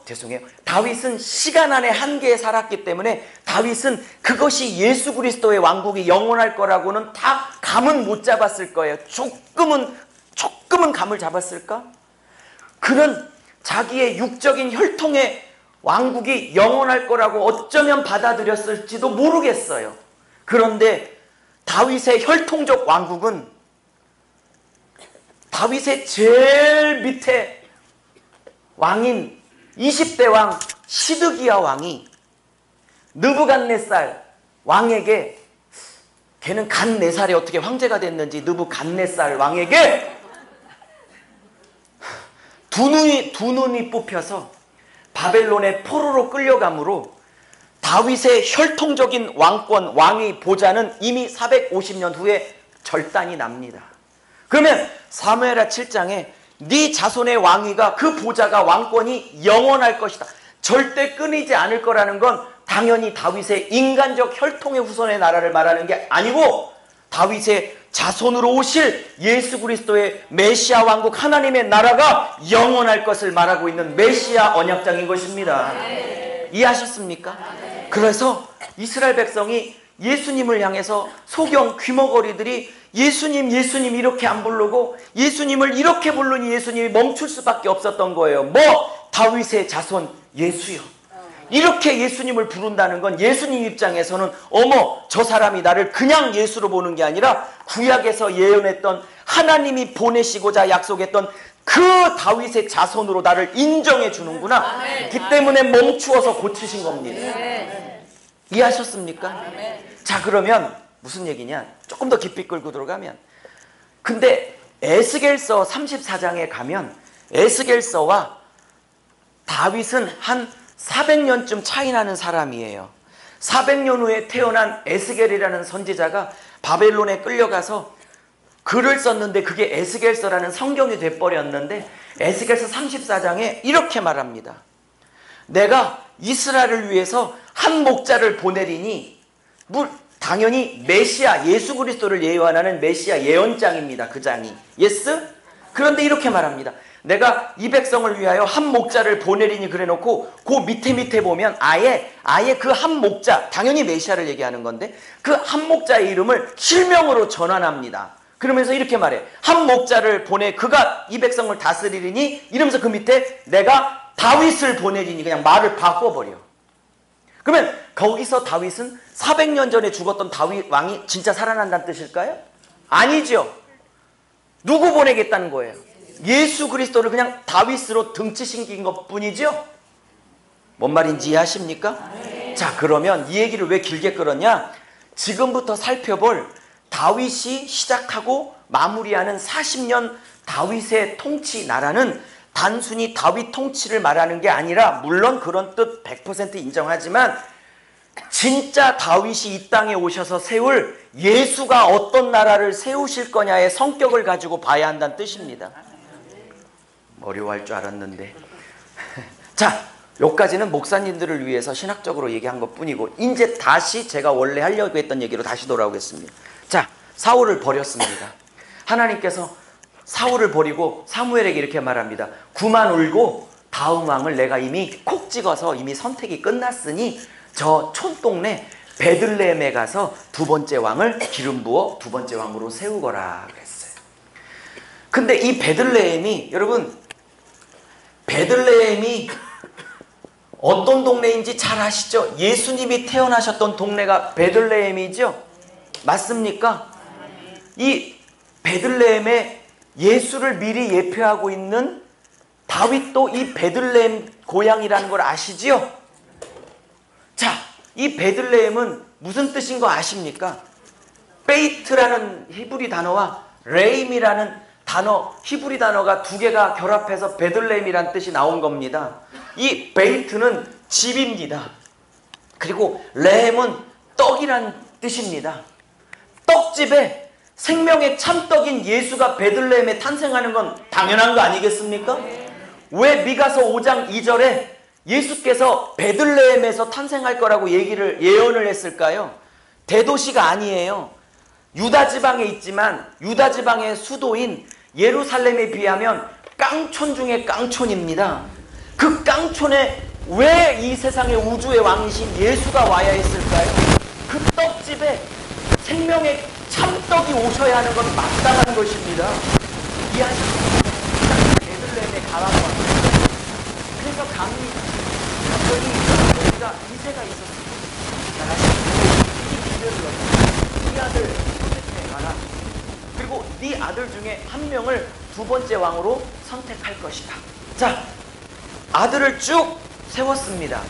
죄송해요. 다윗은 시간 안에 한계에 살았기 때문에 다윗은 그것이 예수 그리스도의 왕국이 영원할 거라고는 다 감은 못 잡았을 거예요. 조금은 감을 잡았을까? 그는 자기의 육적인 혈통의 왕국이 영원할 거라고 어쩌면 받아들였을지도 모르겠어요. 그런데 다윗의 혈통적 왕국은 다윗의 제일 밑에 왕인 20대 왕 시드기야 왕이 느부갓네살 왕에게, 걔는 간 4살에 어떻게 황제가 됐는지, 느부갓네살 왕에게 두 눈이 뽑혀서 바벨론의 포로로 끌려감으로 다윗의 혈통적인 왕권, 왕위 보좌는 이미 450년 후에 절단이 납니다. 그러면 사무엘하 7장에 네 자손의 왕위가, 그 보좌가, 왕권이 영원할 것이다, 절대 끊이지 않을 거라는 건 당연히 다윗의 인간적 혈통의 후손의 나라를 말하는 게 아니고 다윗의 자손으로 오실 예수 그리스도의 메시아 왕국, 하나님의 나라가 영원할 것을 말하고 있는 메시아 언약장인 것입니다. 이해하셨습니까? 그래서 이스라엘 백성이 예수님을 향해서 소경 귀머거리들이 예수님 이렇게 안 부르고 예수님을 이렇게 부르니 예수님이 멈출 수밖에 없었던 거예요. 다윗의 자손 예수요. 이렇게 예수님을 부른다는 건 예수님 입장에서는 어머 저 사람이 나를 그냥 예수로 보는 게 아니라 구약에서 예언했던 하나님이 보내시고자 약속했던 그 다윗의 자손으로 나를 인정해 주는구나. 그 때문에 멈추어서 고치신 겁니다. 이해하셨습니까? 자, 그러면 무슨 얘기냐? 조금 더 깊이 끌고 들어가면, 근데 에스겔서 34장에 가면 에스겔서와 다윗은 한 400년쯤 차이 나는 사람이에요. 400년 후에 태어난 에스겔이라는 선지자가 바벨론에 끌려가서 글을 썼는데 그게 에스겔서라는 성경이 돼버렸는데, 에스겔서 34장에 이렇게 말합니다. 내가 이스라엘을 위해서 한 목자를 보내리니, 당연히 메시아 예수 그리스도를 예언하는 메시아 예언장입니다. 그 장이 예스? 그런데 이렇게 말합니다. 내가 이 백성을 위하여 한 목자를 보내리니 그래놓고 그 밑에 보면 아예 그 한 목자, 당연히 메시아를 얘기하는 건데 그 한 목자의 이름을 실명으로 전환합니다. 그러면서 이렇게 말해. 한 목자를 보내 그가 이 백성을 다스리리니 이러면서 그 밑에 내가 다윗을 보내리니 그냥 말을 바꿔버려. 그러면 거기서 다윗은 400년 전에 죽었던 다윗 왕이 진짜 살아난다는 뜻일까요? 아니죠. 누구 보내겠다는 거예요? 예수 그리스도를 그냥 다윗으로 등치신긴 것 뿐이죠. 뭔 말인지 이해하십니까? 자, 그러면 이 얘기를 왜 길게 끌었냐? 지금부터 살펴볼 다윗이 시작하고 마무리하는 40년 다윗의 통치 나라는 단순히 다윗 통치를 말하는 게 아니라, 물론 그런 뜻 100% 인정하지만 진짜 다윗이 이 땅에 오셔서 세울 예수가 어떤 나라를 세우실 거냐의 성격을 가지고 봐야 한다는 뜻입니다. 어려워할 줄 알았는데 자, 여기까지는 목사님들을 위해서 신학적으로 얘기한 것뿐이고, 이제 다시 제가 원래 하려고 했던 얘기로 다시 돌아오겠습니다. 자, 사울을 버렸습니다. 하나님께서 사울을 버리고 사무엘에게 이렇게 말합니다. 그만 울고 다음 왕을 내가 이미 콕 찍어서 이미 선택이 끝났으니 저 촌동네 베들레헴에 가서 두 번째 왕을 기름 부어 두 번째 왕으로 세우거라 그랬어요. 근데 이 베들레헴이, 여러분 베들레헴이 어떤 동네인지 잘 아시죠? 예수님이 태어나셨던 동네가 베들레헴이죠? 맞습니까? 이 베들레헴에 예수를 미리 예표하고 있는 다윗도 이 베들레헴 고향이라는 걸 아시지요? 자, 이 베들레헴은 무슨 뜻인 거 아십니까? 베이트라는 히브리 단어와 레임이라는 단어, 히브리 단어가 두 개가 결합해서 베들레헴이라는 뜻이 나온 겁니다. 이 베이트는 집입니다. 그리고 레헴은 떡이란 뜻입니다. 떡집에 생명의 참떡인 예수가 베들레헴에 탄생하는 건 당연한 거 아니겠습니까? 왜 미가서 5장 2절에 예수께서 베들레헴에서 탄생할 거라고 예언을 했을까요? 대도시가 아니에요. 유다 지방에 있지만 유다 지방의 수도인 예루살렘에 비하면 깡촌 중에 깡촌입니다. 그 깡촌에 왜 이 세상의 우주의 왕이신 예수가 와야 했을까요? 그 떡집에 생명의 참떡이 오셔야 하는 건 마땅한 것입니다. 이해하십니까? 베들레헴에 가라고 합니다. 그래서 갑자기 여기가 이세가 있었습니다. 이 기별을 넣고 이 아들 선택해 가라. 그리고 네 아들 중에 한 명을 두 번째 왕으로 선택할 것이다. 자, 아들을 쭉 세웠습니다.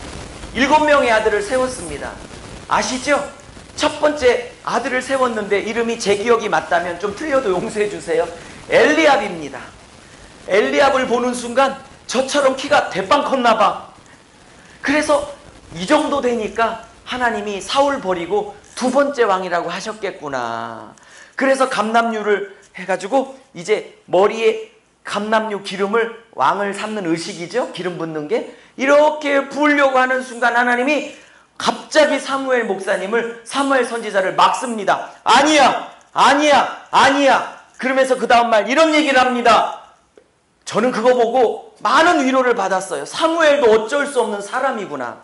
7명의 아들을 세웠습니다. 아시죠? 첫 번째 아들을 세웠는데 이름이 제 기억이 맞다면 좀 틀려도 용서해 주세요. 엘리압입니다. 엘리압을 보는 순간 저처럼 키가 대빵 컸나 봐. 그래서 이 정도 되니까 하나님이 사울 버리고 두 번째 왕이라고 하셨겠구나. 그래서 감람류를 해가지고 이제 머리에 감람류 기름을, 왕을 삼는 의식이죠. 기름 붓는 게. 이렇게 부으려고 하는 순간 하나님이 갑자기 사무엘 목사님을, 사무엘 선지자를 막습니다. 아니야, 아니야, 아니야. 그러면서 그 다음 말 이런 얘기를 합니다. 저는 그거 보고 많은 위로를 받았어요. 사무엘도 어쩔 수 없는 사람이구나.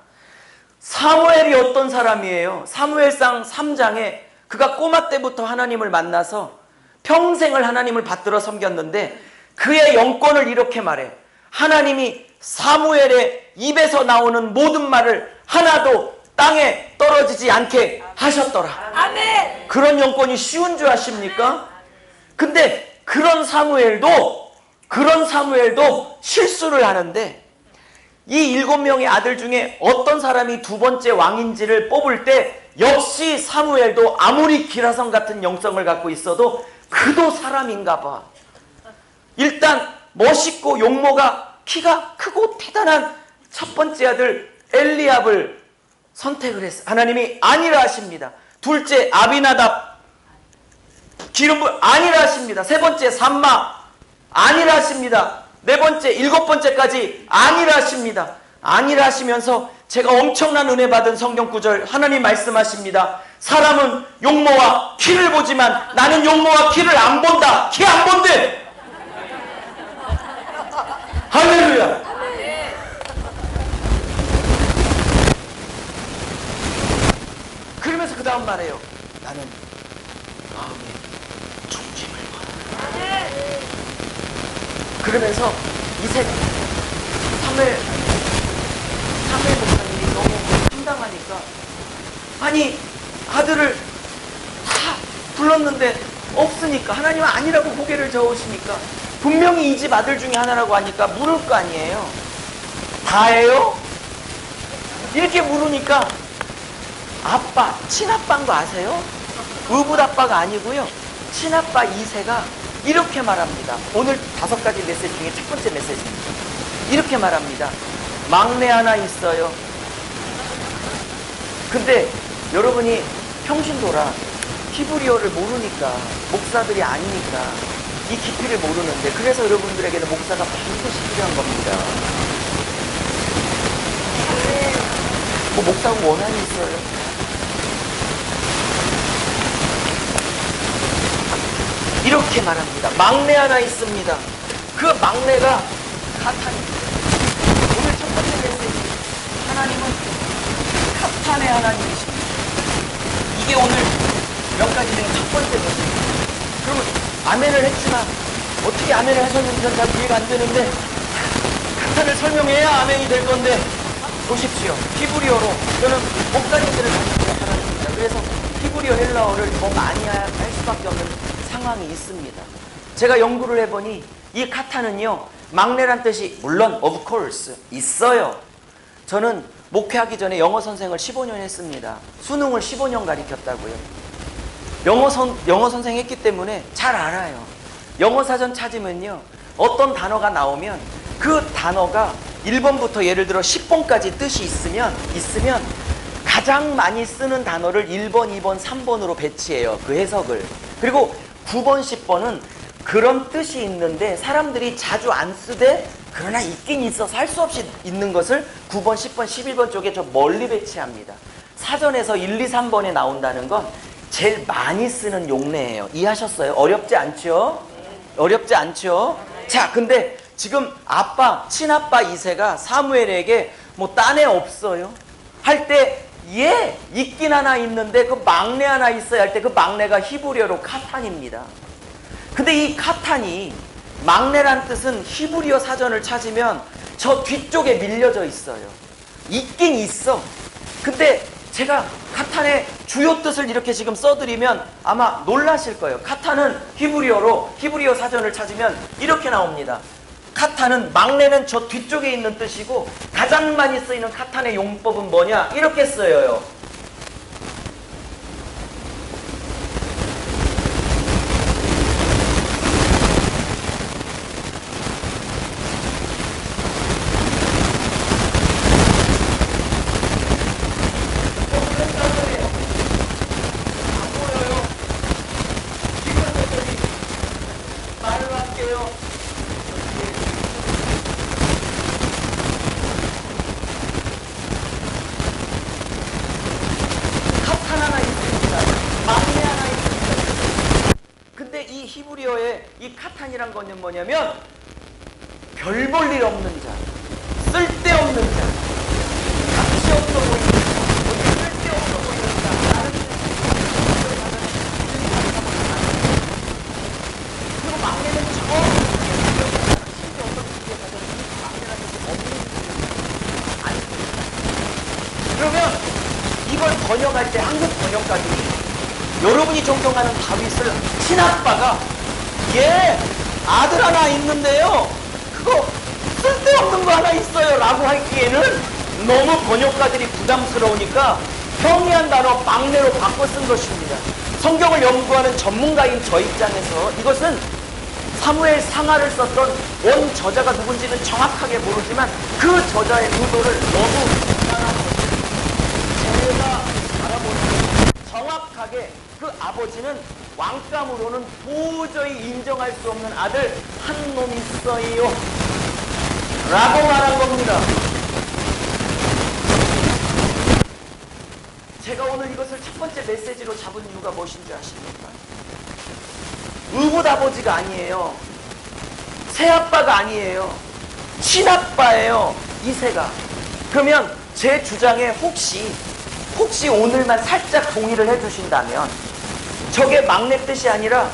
사무엘이 어떤 사람이에요? 사무엘상 3장에 그가 꼬마 때부터 하나님을 만나서 평생을 하나님을 받들어 섬겼는데 그의 영권을 이렇게 말해. 하나님이 사무엘의 입에서 나오는 모든 말을 하나도 땅에 떨어지지 않게 하셨더라. 아멘. 그런 영권이 쉬운 줄 아십니까? 근데 그런 사무엘도 실수를 하는데, 이 7명의 아들 중에 어떤 사람이 두 번째 왕인지를 뽑을 때 역시 사무엘도 아무리 기라성 같은 영성을 갖고 있어도 그도 사람인가 봐. 일단 멋있고 용모가 키가 크고 대단한 첫 번째 아들 엘리압을 선택을 했어요. 하나님이 아니라 하십니다. 둘째 아비나답 기름 부어 아니라 하십니다. 세 번째 삼마 아니라 하십니다. 네 번째, 일곱 번째까지 아니라 하십니다. 아니라 하시면서 제가 엄청난 은혜 받은 성경 구절 하나님 말씀하십니다. 사람은 용모와 키를 보지만 나는 용모와 키를 안 본다. 키 안 본대. 할렐루야. 그러면서 그 다음 말해요. 나는 마음의 중심을 봐. 그러면서 이색 사무엘 목사님이 너무 황당하니까, 아니 아들을 다 불렀는데 없으니까, 하나님은 아니라고 고개를 저으시니까, 분명히 이 집 아들 중에 하나라고 하니까 물을 거 아니에요. 다예요? 이렇게 물으니까 아빠, 친아빠인 거 아세요? 의붓아빠가 아니고요, 친아빠 이세가 이렇게 말합니다. 오늘 5가지 메시지 중에 첫 번째 메시지입니다. 이렇게 말합니다. 막내 하나 있어요. 근데 여러분이 평신도라 히브리어를 모르니까, 목사들이 아니니까 이 깊이를 모르는데, 그래서 여러분들에게는 목사가 반드시 필요한 겁니다. 뭐 목사하고 원한이 있어요? 이렇게 말합니다. 막내 하나 있습니다. 그 막내가 카탄입니다. 오늘 첫 번째 메시지, 하나님은 카탄의 하나님이십니다. 이게 오늘 몇 가지 중에 첫 번째 메시지. 그러면 아멘을 했지만 어떻게 아멘을 하셨는지 잘 이해가 안 되는데, 카탄을 설명해야 아멘이 될 건데, 보십시오. 히브리어로, 저는 목사님들을 가르치는 사람입니다. 그래서 히브리어 헬라어를 더 많이 할 수밖에 없는 상황이 있습니다. 제가 연구를 해보니 이 카탄은요, 막내란 뜻이 물론 of course 있어요. 저는 목회하기 전에 영어 선생을 15년 했습니다. 수능을 15년 가르쳤다고요. 영어 선생 했기 때문에 잘 알아요. 영어 사전 찾으면요, 어떤 단어가 나오면 그 단어가 1번부터 예를 들어 10번까지 뜻이 있으면 가장 많이 쓰는 단어를 1번, 2번, 3번으로 배치해요. 그 해석을. 그리고 9번, 10번은 그런 뜻이 있는데 사람들이 자주 안 쓰되 그러나 있긴 있어서 할 수 없이 있는 것을 9번, 10번, 11번 쪽에 저 멀리 배치합니다. 사전에서 1, 2, 3번에 나온다는 건 제일 많이 쓰는 용례예요. 이해하셨어요? 어렵지 않죠? 어렵지 않죠? 자, 근데 지금 아빠, 친아빠 이세가 사무엘에게 뭐 딴 애 없어요? 할 때 예, 있긴 하나 있는데 그 막내 하나 있어야 할 때 그 막내가 히브리어로 카탄입니다. 근데 이 카탄이 막내란 뜻은 히브리어 사전을 찾으면 저 뒤쪽에 밀려져 있어요. 있긴 있어. 근데 제가 카탄의 주요 뜻을 이렇게 지금 써드리면 아마 놀라실 거예요. 카탄은 히브리어 사전을 찾으면 이렇게 나옵니다. 카탄은 막내는 저 뒤쪽에 있는 뜻이고, 가장 많이 쓰이는 카탄의 용법은 뭐냐? 이렇게 쓰여요. 히브리어의 이 카탄이란 거는 뭐냐면 별 볼 일 없는 자, 쓸데없는 자, 가치 없어 보이는 자, 쓸데없어 보이는 자, 다른 그리고 막내는 심지어 어떤 막내라는 것이 없는 번역할 때 한국 번역가들이 여러분이 존경하는 다윗을 친아빠가 아들 하나 있는데요, 그거 쓸데없는 거 하나 있어요 라고 하기에는 너무 번역가들이 부담스러우니까 평이한 단어 막내로 바꿔 쓴 것입니다. 성경을 연구하는 전문가인 저 입장에서 이것은 사무엘 상하를 썼던 원 저자가 누군지는 정확하게 모르지만 그 저자의 의도를 너무 제가 알아보는 정확하게 그 아버지는 왕감으로는 도저히 인정할 수 없는 아들 한 놈 있어요 라고 말한 겁니다. 제가 오늘 이것을 첫 번째 메시지로 잡은 이유가 무엇인지 아십니까? 의붓아버지가 아니에요. 새아빠가 아니에요. 친아빠예요. 이세가. 그러면 제 주장에 혹시 오늘만 살짝 동의를 해주신다면 저게 막내 뜻이 아니라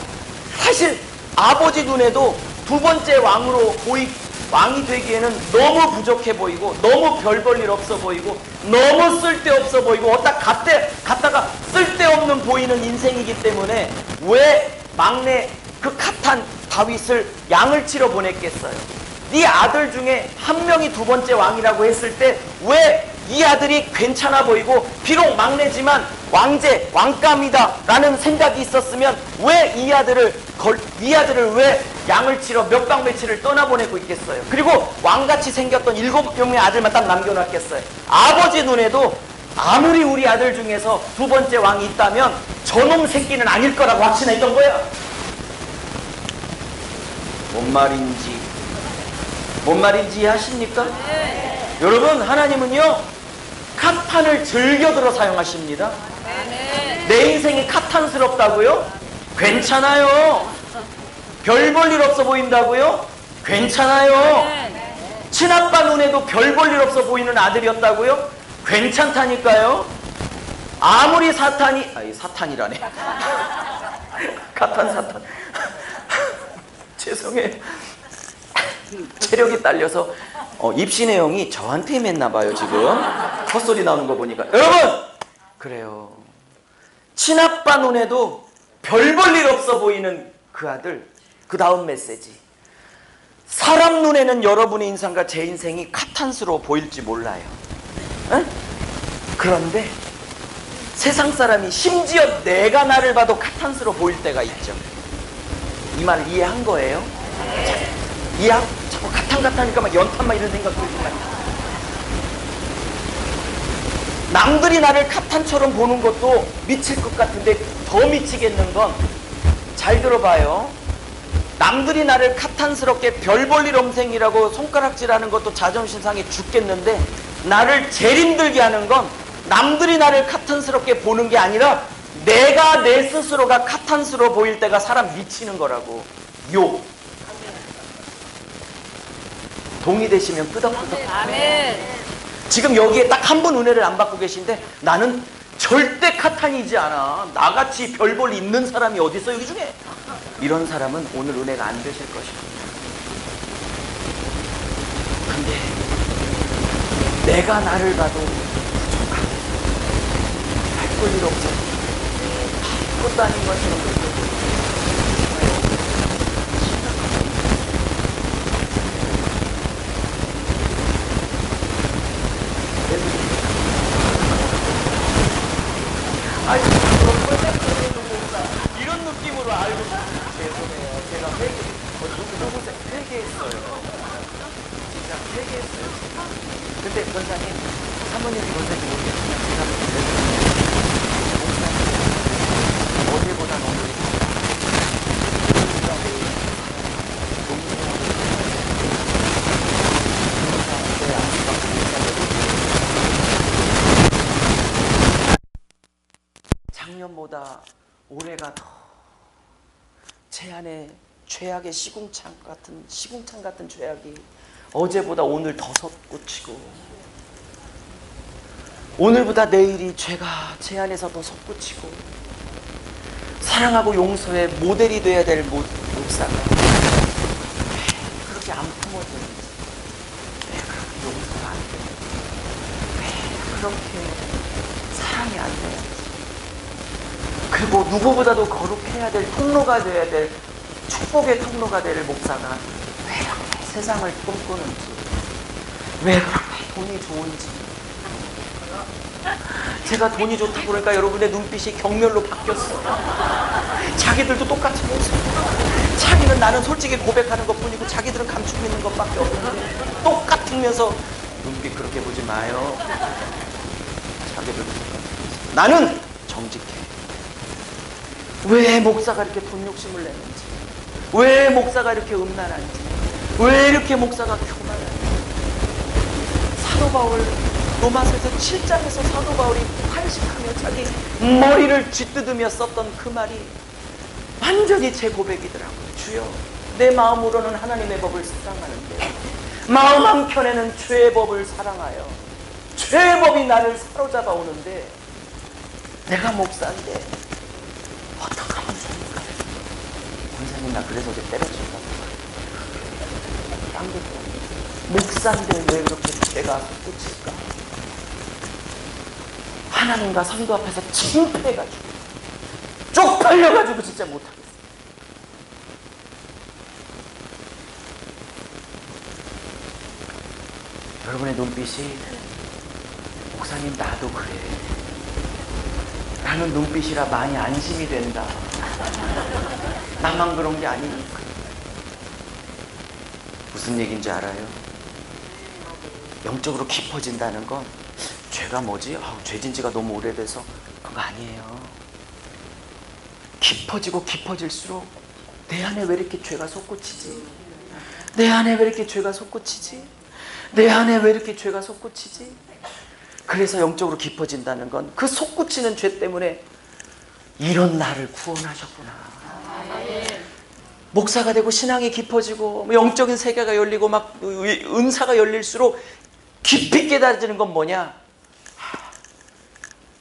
사실 아버지 눈에도 두 번째 왕이 되기에는 너무 부족해 보이고 너무 별 볼 일 없어 보이고 너무 쓸데없어 보이고 갔다가 쓸데없는 보이는 인생이기 때문에 왜 막내 그 갓한 다윗을 양을 치러 보냈겠어요? 네 아들 중에 한 명이 두 번째 왕이라고 했을 때 왜 이 아들이 괜찮아 보이고 비록 막내지만 왕감이다 라는 생각이 있었으면 왜 이 아들을 왜 양을 치러 몇 방 며칠을 떠나보내고 있겠어요? 그리고 왕같이 생겼던 7명의 아들만 딱 남겨놨겠어요? 아버지 눈에도 아무리 우리 아들 중에서 두 번째 왕이 있다면 저놈 새끼는 아닐 거라고 확신했던 거야. 뭔 말인지 아십니까? 네. 여러분, 하나님은요 카탄을 즐겨들어 사용하십니다. 네. 내 인생이 카탄스럽다고요? 괜찮아요. 별 볼 일 없어 보인다고요? 괜찮아요. 네. 친아빠 눈에도 별 볼 일 없어 보이는 아들이었다고요? 괜찮다니까요. 아무리 사탄이라네. 사탄. 죄송해요. 체력이 딸려서 입시 내용이 저한테 임했나봐요 지금. 헛소리 나오는 거 보니까. 여러분! 그래요. 친아빠 눈에도 별 볼 일 없어 보이는 그 아들. 그 다음 메시지. 사람 눈에는 여러분의 인생과 제 인생이 카탄스러워 보일지 몰라요. 에? 그런데 세상 사람이 심지어 내가 나를 봐도 카탄스러워 보일 때가 있죠. 이 말 이해한 거예요? 자꾸 카탄하니까 막 연탄 이런 생각 들지만 남들이 나를 카탄처럼 보는 것도 미칠 것 같은데 더 미치겠는 건 잘 들어봐요. 남들이 나를 카탄스럽게 별 볼 일 없생이라고 손가락질하는 것도 자존심 상해 죽겠는데 나를 제일 힘들게 하는 건 남들이 나를 카탄스럽게 보는 게 아니라 내가 내 스스로가 카탄스러워 보일 때가 사람 미치는 거라고. 동의되시면 끄덕끄덕. 아멘. 지금 여기에 딱 한 분 은혜를 안 받고 계신데 나는 절대 카탄이지 않아. 나같이 별 볼 있는 사람이 어디 있어 여기 중에. 이런 사람은 오늘 은혜가 안 되실 것입니다. 근데 내가 나를 봐도 부족하고 할 볼 일 없어. 아무것도 아닌 것처럼 느껴지고 이런 느낌으로 알고 죄송해요. 제가 회개했어요. 진짜 회개했어요. 근데 권사님, 사모님이 권사님 모르겠지만 제가 목사님 어제보다 오늘이 작년보다 올해가 더 제 안에 죄악의 시궁창 같은 죄악이 어제보다 오늘 더 솟구치고 오늘보다 내일이 죄가 제 안에서 더 솟구치고 사랑하고 용서의 모델이 돼야 될 목사가 왜 그렇게 안 품어지는지, 왜 그렇게 용서가 안 되는지, 왜 그렇게 사랑이 안 되는지 그리고 누구보다도 거룩해야 될 통로가 되어야 될 축복의 통로가 될 목사가 왜 이렇게 세상을 꿈꾸는지, 왜 그렇게 돈이 좋은지. 제가 돈이 좋다고 그러니까 여러분의 눈빛이 경멸로 바뀌었어. 자기들도 똑같이 모습. 자기는 나는 솔직히 고백하는 것뿐이고 자기들은 감추고 있는 것밖에 없는데 똑같으면서 눈빛 그렇게 보지 마요. 자기들도 똑같으면서 나는 정직해. 왜 목사가 이렇게 돈 욕심을 내는지, 왜 목사가 이렇게 음란한지, 왜 이렇게 목사가 교만한지. 사도 바울 로마서에서 7장에서 사도 바울이 탄식하며 자기 머리를 쥐뜯으며 썼던 그 말이 완전히 제 고백이더라고요. 주여, 내 마음으로는 하나님의 법을 사랑하는데 마음 한켠에는 죄의 법을 사랑하여 죄의 법이 나를 사로잡아 오는데 내가 목사인데 어떡하면 좋을까? 권사님, 나 그래서 어제 때려쳤다고. 딴 것도 목사인데 왜 그렇게 죄가 솟구칠까? 하나님과 성도 앞에서 침패해가지고 쪽팔려가지고 진짜 못하겠어. 여러분의 눈빛이 목사님 나도 그래 라는 눈빛이라 많이 안심이 된다. 나만 그런 게 아니니까. 무슨 얘기인지 알아요? 영적으로 깊어진다는 건 죄가 뭐지? 죄진 지가 너무 오래돼서 그거 아니에요. 깊어지고 깊어질수록 내 안에 왜 이렇게 죄가 솟구치지? 내 안에 왜 이렇게 죄가 솟구치지? 내 안에 왜 이렇게 죄가 솟구치지? 그래서 영적으로 깊어진다는 건 그 솟구치는 죄 때문에 이런 나를 구원하셨구나. 목사가 되고 신앙이 깊어지고 영적인 세계가 열리고 막 은사가 열릴수록 깊이 깨달아지는 건 뭐냐?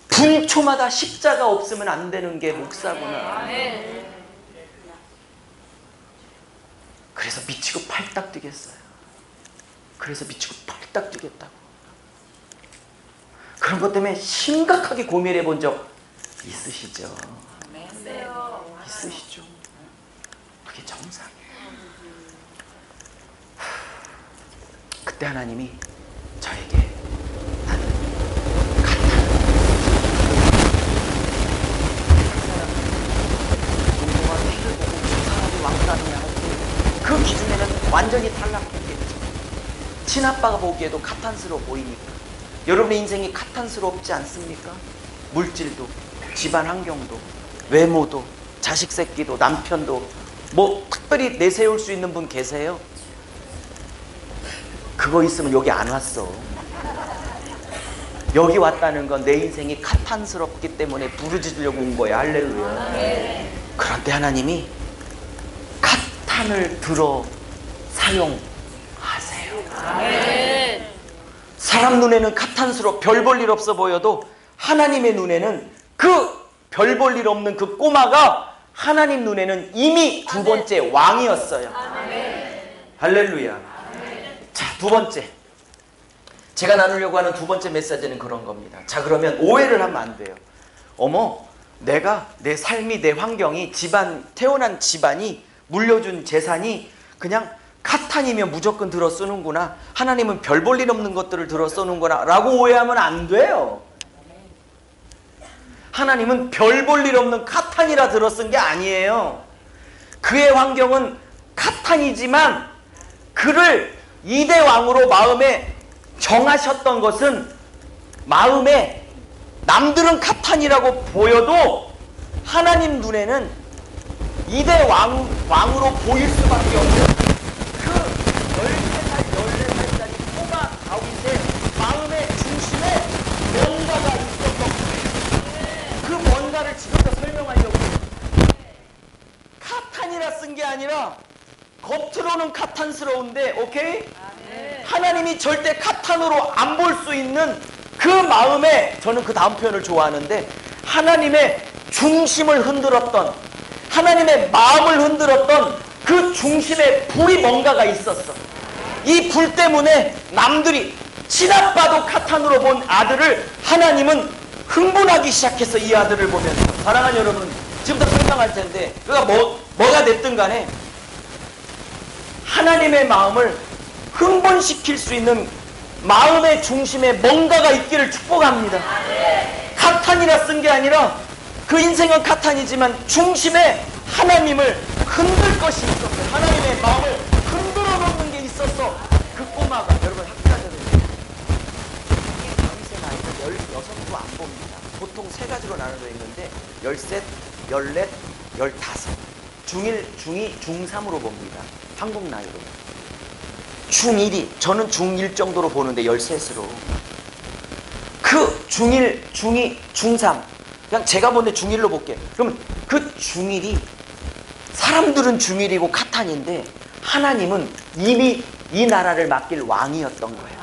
분초마다 십자가 없으면 안 되는 게 목사구나. 그래서 미치고 팔딱 뛰겠어요. 그래서 미치고 팔딱 뛰겠다고. 그런 것 때문에 심각하게 고민해 본 적 있으시죠? 있으시죠? 그게 정상이에요. 그때 하나님이 저에게 나는 운동화 피를 보고 저 사람이 왕따느냐 할 때 그 기준에는 완전히 탈락했겠죠. 친아빠가 보기에도 가탄스러워 보이니까. 여러분의 인생이 가탄스럽지 않습니까? 물질도, 집안 환경도, 외모도, 자식 새끼도, 남편도 뭐 특별히 내세울 수 있는 분 계세요? 그거 있으면 여기 안 왔어. 여기 왔다는 건 내 인생이 가탄스럽기 때문에 부르짖으려고 온 거야. 할렐루야. 그런데 하나님이 가탄을 들어 사용하세요. 사람 눈에는 가탄스럽고 별 볼 일 없어 보여도 하나님의 눈에는 그 별 볼 일 없는 그 꼬마가 하나님 눈에는 이미 두 번째 왕이었어요. 할렐루야. 자, 두 번째. 제가 나누려고 하는 두 번째 메시지는 그런 겁니다. 자, 그러면 오해를 하면 안 돼요. 어머, 내가 내 삶이, 내 환경이, 태어난 집안이, 물려준 재산이 그냥 카탄이면 무조건 들어 쓰는구나. 하나님은 별 볼 일 없는 것들을 들어 쓰는구나 라고 오해하면 안 돼요. 하나님은 별 볼 일 없는 카탄이라 들어 쓴 게 아니에요. 그의 환경은 카탄이지만 그를 2대 왕으로 마음에 정하셨던 것은 마음에 남들은 카탄이라고 보여도 하나님 눈에는 2대 왕으로 보일 수밖에 없는 그 13살, 14살짜리 꼬마 다윗의 마음의 중심에 뭔가가 있었던 거예요. 그 뭔가를 지금부터 설명하려고 해요. 카탄이라 쓴 게 아니라 겉으로는 카탄스러운데, 오케이? 하나님이 절대 카탄으로 안 볼 수 있는 그 마음에, 저는 그 다음 표현을 좋아하는데, 하나님의 중심을 흔들었던, 하나님의 마음을 흔들었던 그 중심에 불이 뭔가가 있었어. 이 불 때문에 남들이 친아빠도 카탄으로 본 아들을 하나님은 흥분하기 시작해서 이 아들을 보면서, 사랑하는 여러분, 지금부터 설명할 텐데, 그가 뭐가 됐든 간에 하나님의 마음을 흥분시킬 수 있는 마음의 중심에 뭔가가 있기를 축복합니다. 카탄이라 쓴 게 아니라, 그 인생은 카탄이지만 중심에 하나님을 흔들 것이 있었어요. 하나님의 마음을 흔들어 놓는 게 있었어. 그 꼬마가, 여러분 학자들은 다윗의 나이가 16도 안 봅니다. 보통 세 가지로 나눠져 있는데 13, 14, 15. 중1, 중2, 중3으로 봅니다. 한국 나이로. 중1이, 저는 중1 정도로 보는데 13으로. 그 중1, 중2, 중3, 그냥 제가 보는데 중1로 볼게요. 그러면 그 중1이, 사람들은 중1이고 카탄인데 하나님은 이미 이 나라를 맡길 왕이었던 거예요.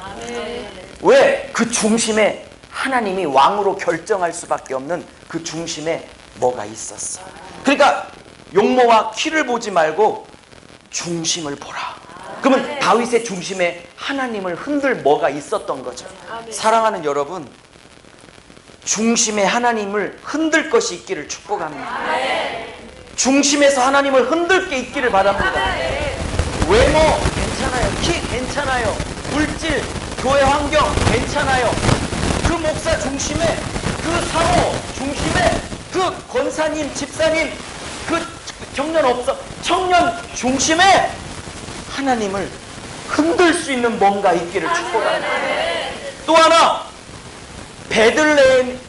왜? 그 중심에 하나님이 왕으로 결정할 수밖에 없는 그 중심에 뭐가 있었어. 그러니까 용모와 키를 보지 말고 중심을 보라. 그러면 다윗의 중심에 하나님을 흔들 뭐가 있었던 거죠. 사랑하는 여러분, 중심에 하나님을 흔들 것이 있기를 축복합니다. 중심에서 하나님을 흔들 게 있기를 바랍니다. 외모 괜찮아요. 키 괜찮아요. 물질, 교회 환경 괜찮아요. 그 목사 중심에, 그 사모 중심에, 그 권사님, 집사님, 그 청년 중심에 하나님을 흔들 수 있는 뭔가 있기를 축복합니다. 또 하나, 베들레헴,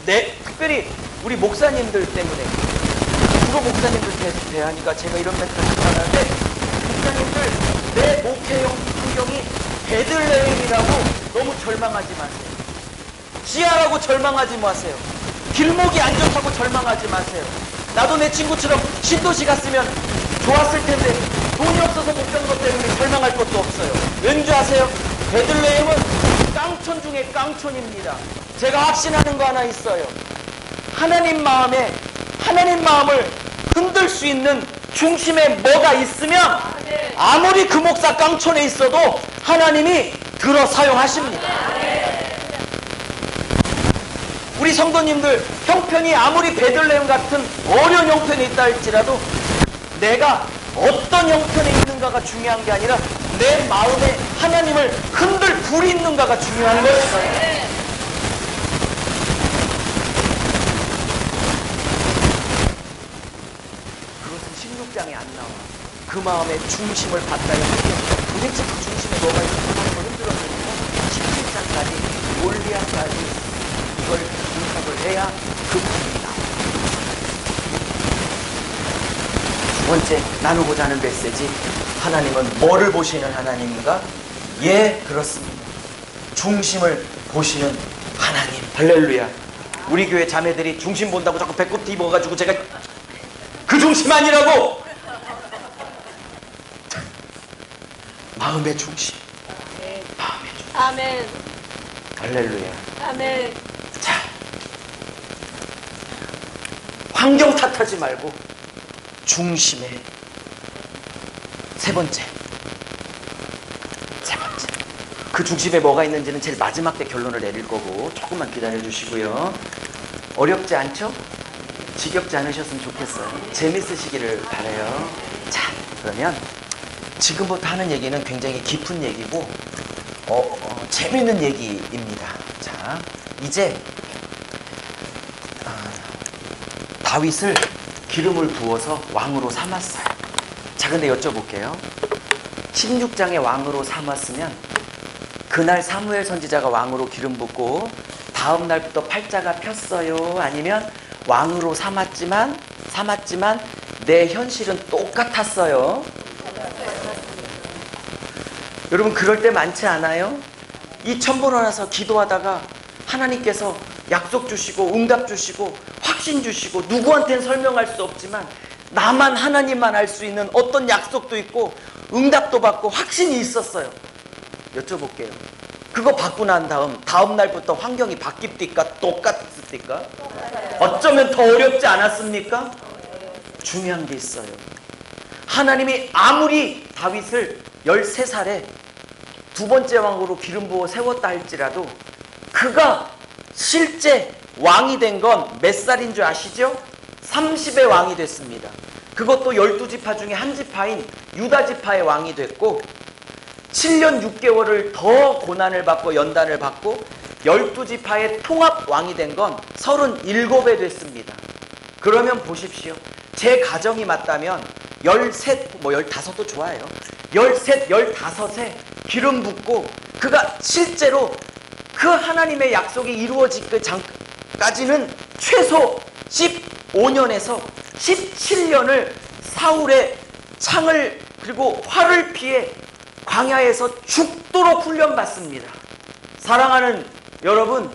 특별히 우리 목사님들 때문에, 주로 목사님들 대하니까 제가 이런 멘트를 하는데, 목사님들 내 목회용 환경이 베들레헴이라고 너무 절망하지 마세요. 지하라고 절망하지 마세요. 길목이 안 좋다고 절망하지 마세요. 나도 내 친구처럼 신도시 갔으면 좋았을 텐데 돈이 없어서 못 간 것 때문에 절망할 것도 없어요. 왠지 아세요? 베들레헴은 깡촌 중에 깡촌입니다. 제가 확신하는 거 하나 있어요. 하나님 마음을 흔들 수 있는 중심에 뭐가 있으면 아무리 그 목사 깡촌에 있어도 하나님이 들어 사용하십니다. 우리 성도님들 형편이 아무리 베들레헴 같은 어려운 형편에 있다 할지라도 내가 어떤 형편에 있는가가 중요한 게 아니라 내 마음에 하나님을 흔들 불이 있는가가 중요한 거예요. 그것은 16장에 안 나와. 그 마음의 중심을 받다 했는데 도대체 그 중심에 뭐가 있는지 한번 흔들었으니까 17장까지 골리앗까지 이걸 분석을 해야 그 부분이 나옵니다. 두 번째 나누고자 하는 메시지, 하나님은 뭐를 보시는 하나님인가? 예, 그렇습니다. 중심을 보시는 하나님. 할렐루야. 우리 교회 자매들이 중심 본다고 자꾸 배꼽 뒤집어가지고 제가 그 중심 아니라고! 마음의 중심. 마음의 중심. 아멘. 할렐루야. 아멘. 자, 환경 탓하지 말고 중심에. 세 번째, 그 중심에 뭐가 있는지는 제일 마지막 때 결론을 내릴 거고 조금만 기다려 주시고요. 어렵지 않죠? 지겹지 않으셨으면 좋겠어요. 재밌으시기를 바라요. 자, 그러면 지금부터 하는 얘기는 굉장히 깊은 얘기고 재밌는 얘기입니다. 자, 이제 다윗을 기름을 부어서 왕으로 삼았어요. 자, 근데 여쭤볼게요. 16장에 왕으로 삼았으면 그날 사무엘 선지자가 왕으로 기름 붓고 다음 날부터 팔자가 폈어요? 아니면 왕으로 삼았지만 내 현실은 똑같았어요? 여러분, 그럴 때 많지 않아요? 이 천번을 나서 기도하다가 하나님께서 약속 주시고 응답 주시고 확신 주시고 누구한테는 설명할 수 없지만 나만 하나님만 알 수 있는 어떤 약속도 있고 응답도 받고 확신이 있었어요. 여쭤볼게요. 그거 받고 난 다음 날부터 환경이 바뀝니까? 똑같습니까? 어쩌면 더 어렵지 않았습니까? 중요한 게 있어요. 하나님이 아무리 다윗을 13살에 두 번째 왕으로 기름 부어 세웠다 할지라도 그가 실제 왕이 된 건 몇 살인 줄 아시죠? 30의 왕이 됐습니다. 그것도 12지파 중에 한 지파인 유다지파의 왕이 됐고 7년 6개월을 더 고난을 받고 연단을 받고 12지파의 통합 왕이 된 건 37에 됐습니다. 그러면 보십시오. 제 가정이 맞다면 13, 15도 좋아요. 13, 15에 기름 붓고 그가 실제로 그 하나님의 약속이 이루어지기 전까지는 최소 15년에서 17년을 사울의 창을 그리고 활을 피해 광야에서 죽도록 훈련받습니다. 사랑하는 여러분,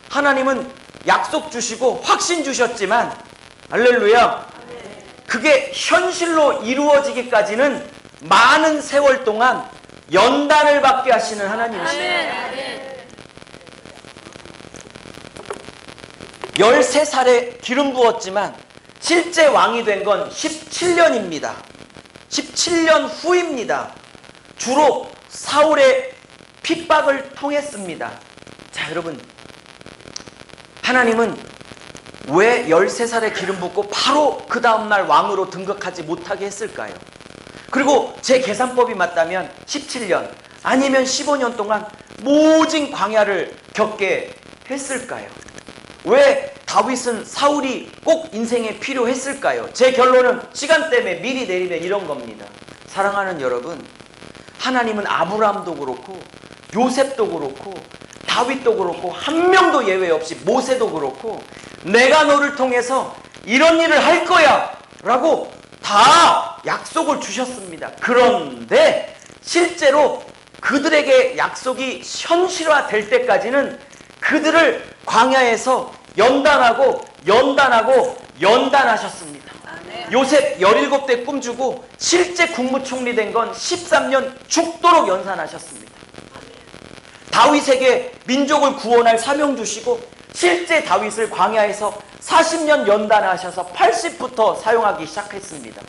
하나님은 약속 주시고 확신 주셨지만 할렐루야, 그게 현실로 이루어지기까지는 많은 세월 동안 연단을 받게 하시는 하나님이십니다. 13살에 기름 부었지만 실제 왕이 된 건 17년입니다. 17년 후입니다. 주로 사울의 핍박을 통했습니다. 자, 여러분, 하나님은 왜 13살에 기름 붓고 바로 그 다음날 왕으로 등극하지 못하게 했을까요? 그리고 제 계산법이 맞다면 17년 아니면 15년 동안 모진 광야를 겪게 했을까요? 왜 다윗은 사울이 꼭 인생에 필요했을까요? 제 결론은 시간 때문에 미리 내리면 이런 겁니다. 사랑하는 여러분, 하나님은 아브라함도 그렇고 요셉도 그렇고 다윗도 그렇고 한 명도 예외 없이 모세도 그렇고 내가 너를 통해서 이런 일을 할 거야 라고 다 약속을 주셨습니다. 그런데 실제로 그들에게 약속이 현실화될 때까지는 그들을 광야에서 연단하고 연단하셨습니다. 요셉 17대 꿈주고 실제 국무총리 된 건 13년 죽도록 연산하셨습니다. 다윗에게 민족을 구원할 사명 주시고 실제 다윗을 광야에서 40년 연단하셔서 80부터 사용하기 시작했습니다.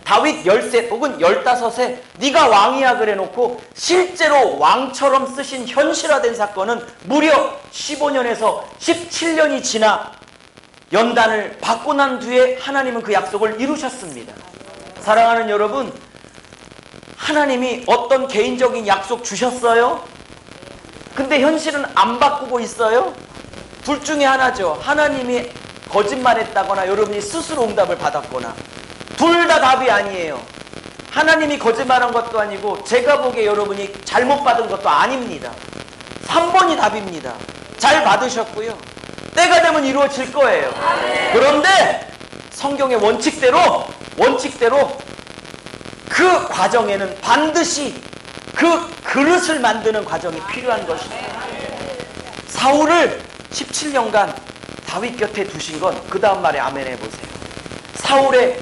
다윗 13 혹은 15에 네가 왕이야 그래 놓고 실제로 왕처럼 쓰신 현실화된 사건은 무려 15년에서 17년이 지나 연단을 받고 난 뒤에 하나님은 그 약속을 이루셨습니다. 사랑하는 여러분, 하나님이 어떤 개인적인 약속 주셨어요? 근데 현실은 안 바꾸고 있어요? 둘 중에 하나죠. 하나님이 거짓말했다거나 여러분이 스스로 응답을 받았거나. 둘 다 답이 아니에요. 하나님이 거짓말한 것도 아니고 제가 보기에 여러분이 잘못 받은 것도 아닙니다. 3번이 답입니다. 잘 받으셨고요. 때가 되면 이루어질 거예요. 그런데 성경의 원칙대로 그 과정에는 반드시 그 그릇을 만드는 과정이 필요한 것입니다. 사울을 17년간 다윗 곁에 두신 건 그 다음 말에 아멘 해보세요. 사울의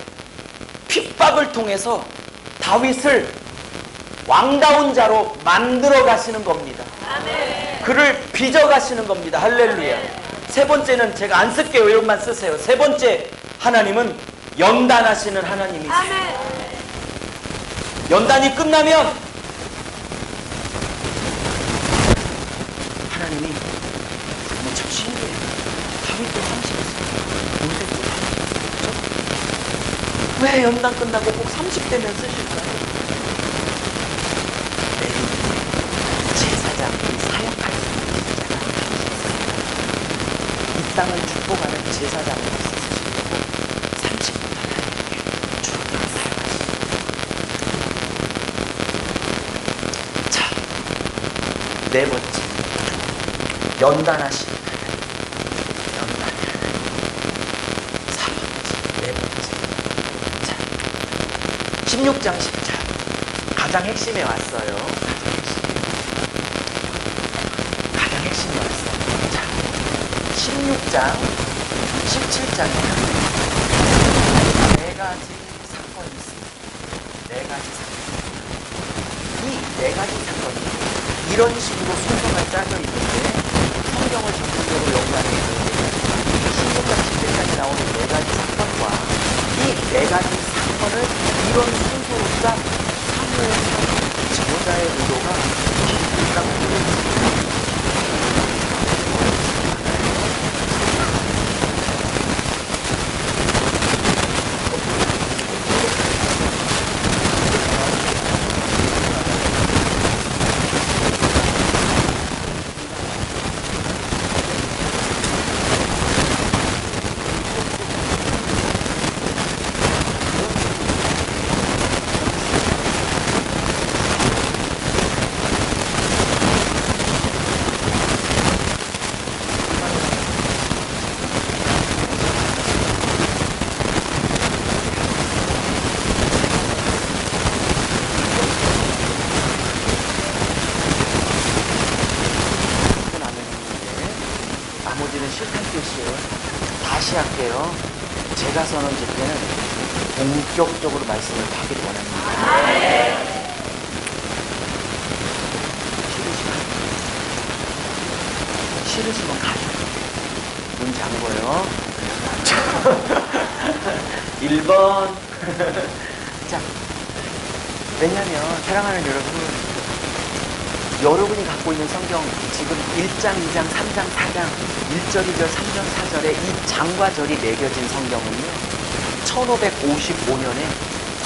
핍박을 통해서 다윗을 왕다운 자로 만들어 가시는 겁니다. 그를 빚어 가시는 겁니다. 할렐루야. 세 번째는 제가 안 쓸게요. 이것만 쓰세요. 세 번째, 하나님은 연단하시는 하나님이세요. 연단이 끝나면 하나님이 참 신기해요. 다윗도 30이었어요. 요셉도 30이었죠? 왜 연단 끝나고 꼭 30대면 쓰실까요? 제사장 사역할 수 있는 제사가 30살. 이 땅을 축복하는 제사장을 쓰시고 30분 하나님께 주님을 사용하시고. 자, 네 번째, 연단하시는 하나님. 연단의 하나님. 4번째, 네 번째. 자, 16장 10장 가장 핵심에 왔어요. 가장 핵심에 왔어요. 자, 16장 17장에 네 가지 사건이 있습니다. 네 가지 사건. 이 네 가지 사건이 이런 식으로 순서가 짜져 있는데 성경을 전체적으로 연관해 있는데 16장 17장에 나오는 네 가지 사건과 이 네 가지 사건을 이런 순서로 짠 사무엘의 지도자의 의도가 있다고 보여집니다. 2,000원 줄 때는 본격적으로 말씀을 하길 원합니다. 싫으시면 가요. 문 잠궈요. 1번. 자, 왜냐면 사랑하는 여러분이 갖고 있는 성경 지금 1장, 2장, 3장, 4장, 1절, 2절, 3절, 4절에 이 장과 절이 매겨진 성경은요 1555년에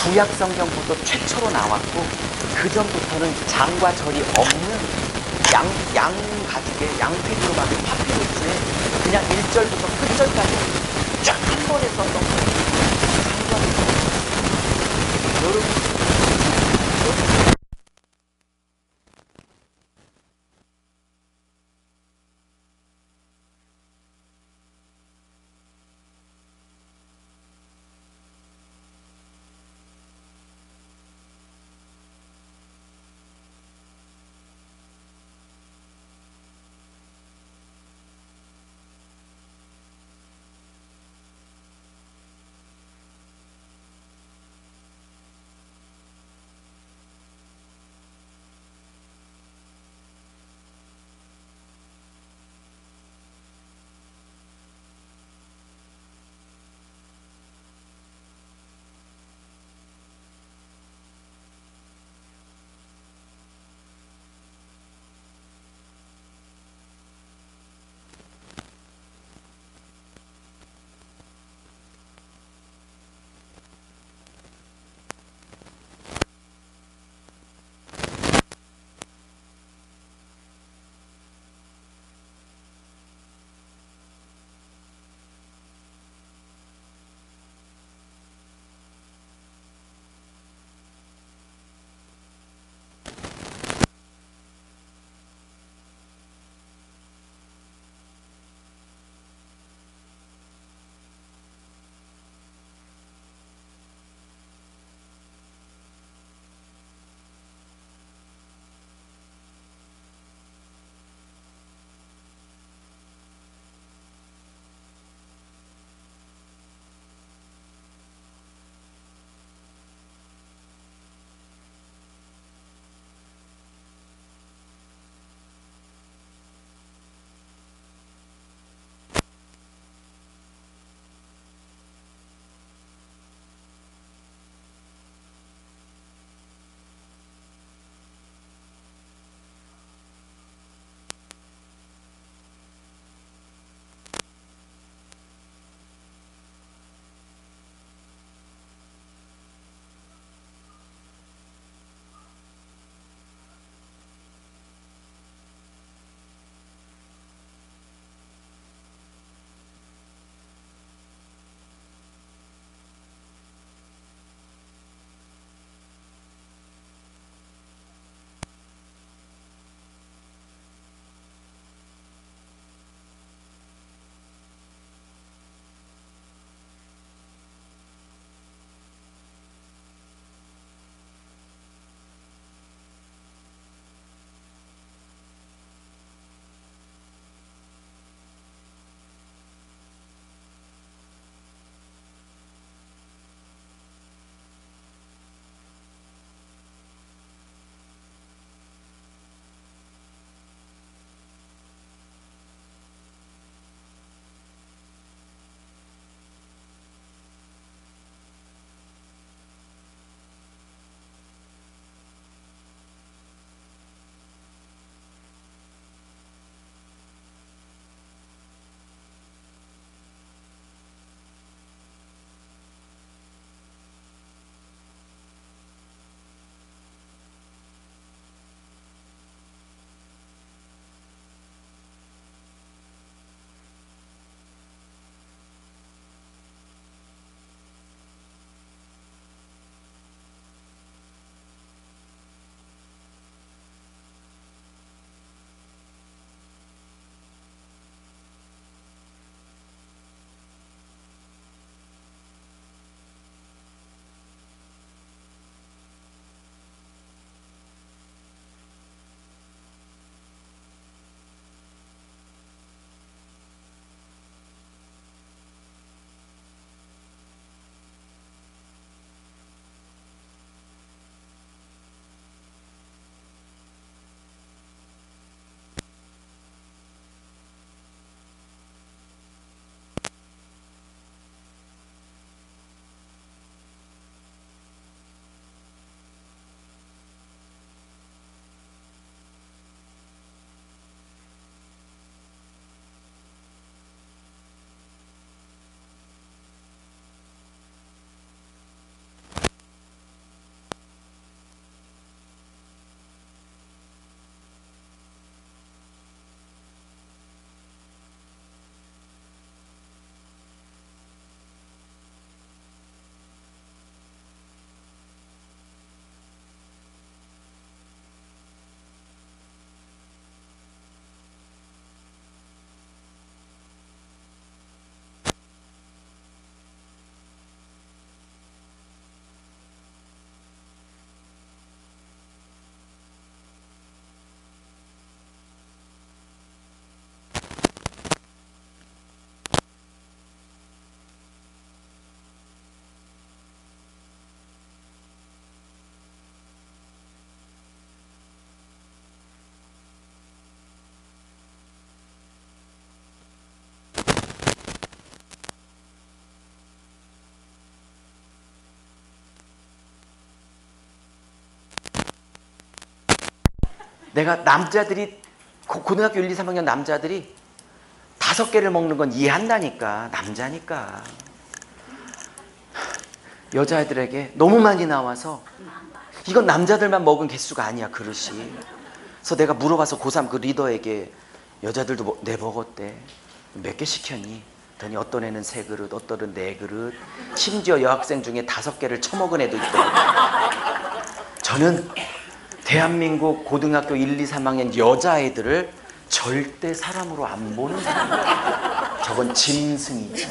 구약 성경부터 최초로 나왔고 그 전부터는 장과 절이 없는 양 가죽에 양피구로 만든 파피루스에 그냥 1절부터 끝절까지 쫙 한 번에 썼던 거예요. 여러분 내가 남자들이 고등학교 1, 2, 3학년 남자들이 5개를 먹는 건 이해한다니까. 남자니까. 여자애들에게 너무 많이 나와서 이건 남자들만 먹은 개수가 아니야, 그릇이. 그래서 내가 물어봐서 고3 그 리더에게 여자들도 네 먹었대. 몇 개 시켰니? 더니 어떤 애는 3그릇, 어떤 애는 4그릇, 심지어 여학생 중에 5개를 처먹은 애도 있더라고요. 저는 대한민국 고등학교 1, 2, 3학년 여자애들을 절대 사람으로 안 보는 사람이에요. 저건 짐승이지.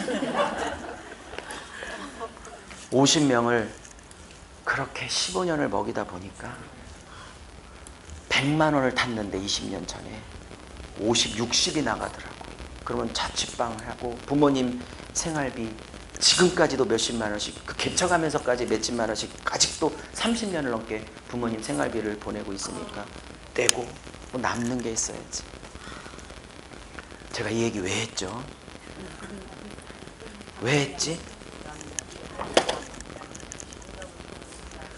50명을 그렇게 15년을 먹이다 보니까 100만 원을 탔는데 20년 전에 50, 60이 나가더라고. 그러면 자취방하고 부모님 생활비 지금까지도 몇십만 원씩, 그 개척하면서까지 몇십만 원씩 아직도 30년을 넘게 부모님 생활비를 보내고 있으니까 떼고 뭐 남는 게 있어야지. 제가 이 얘기 왜 했죠? 왜 했지?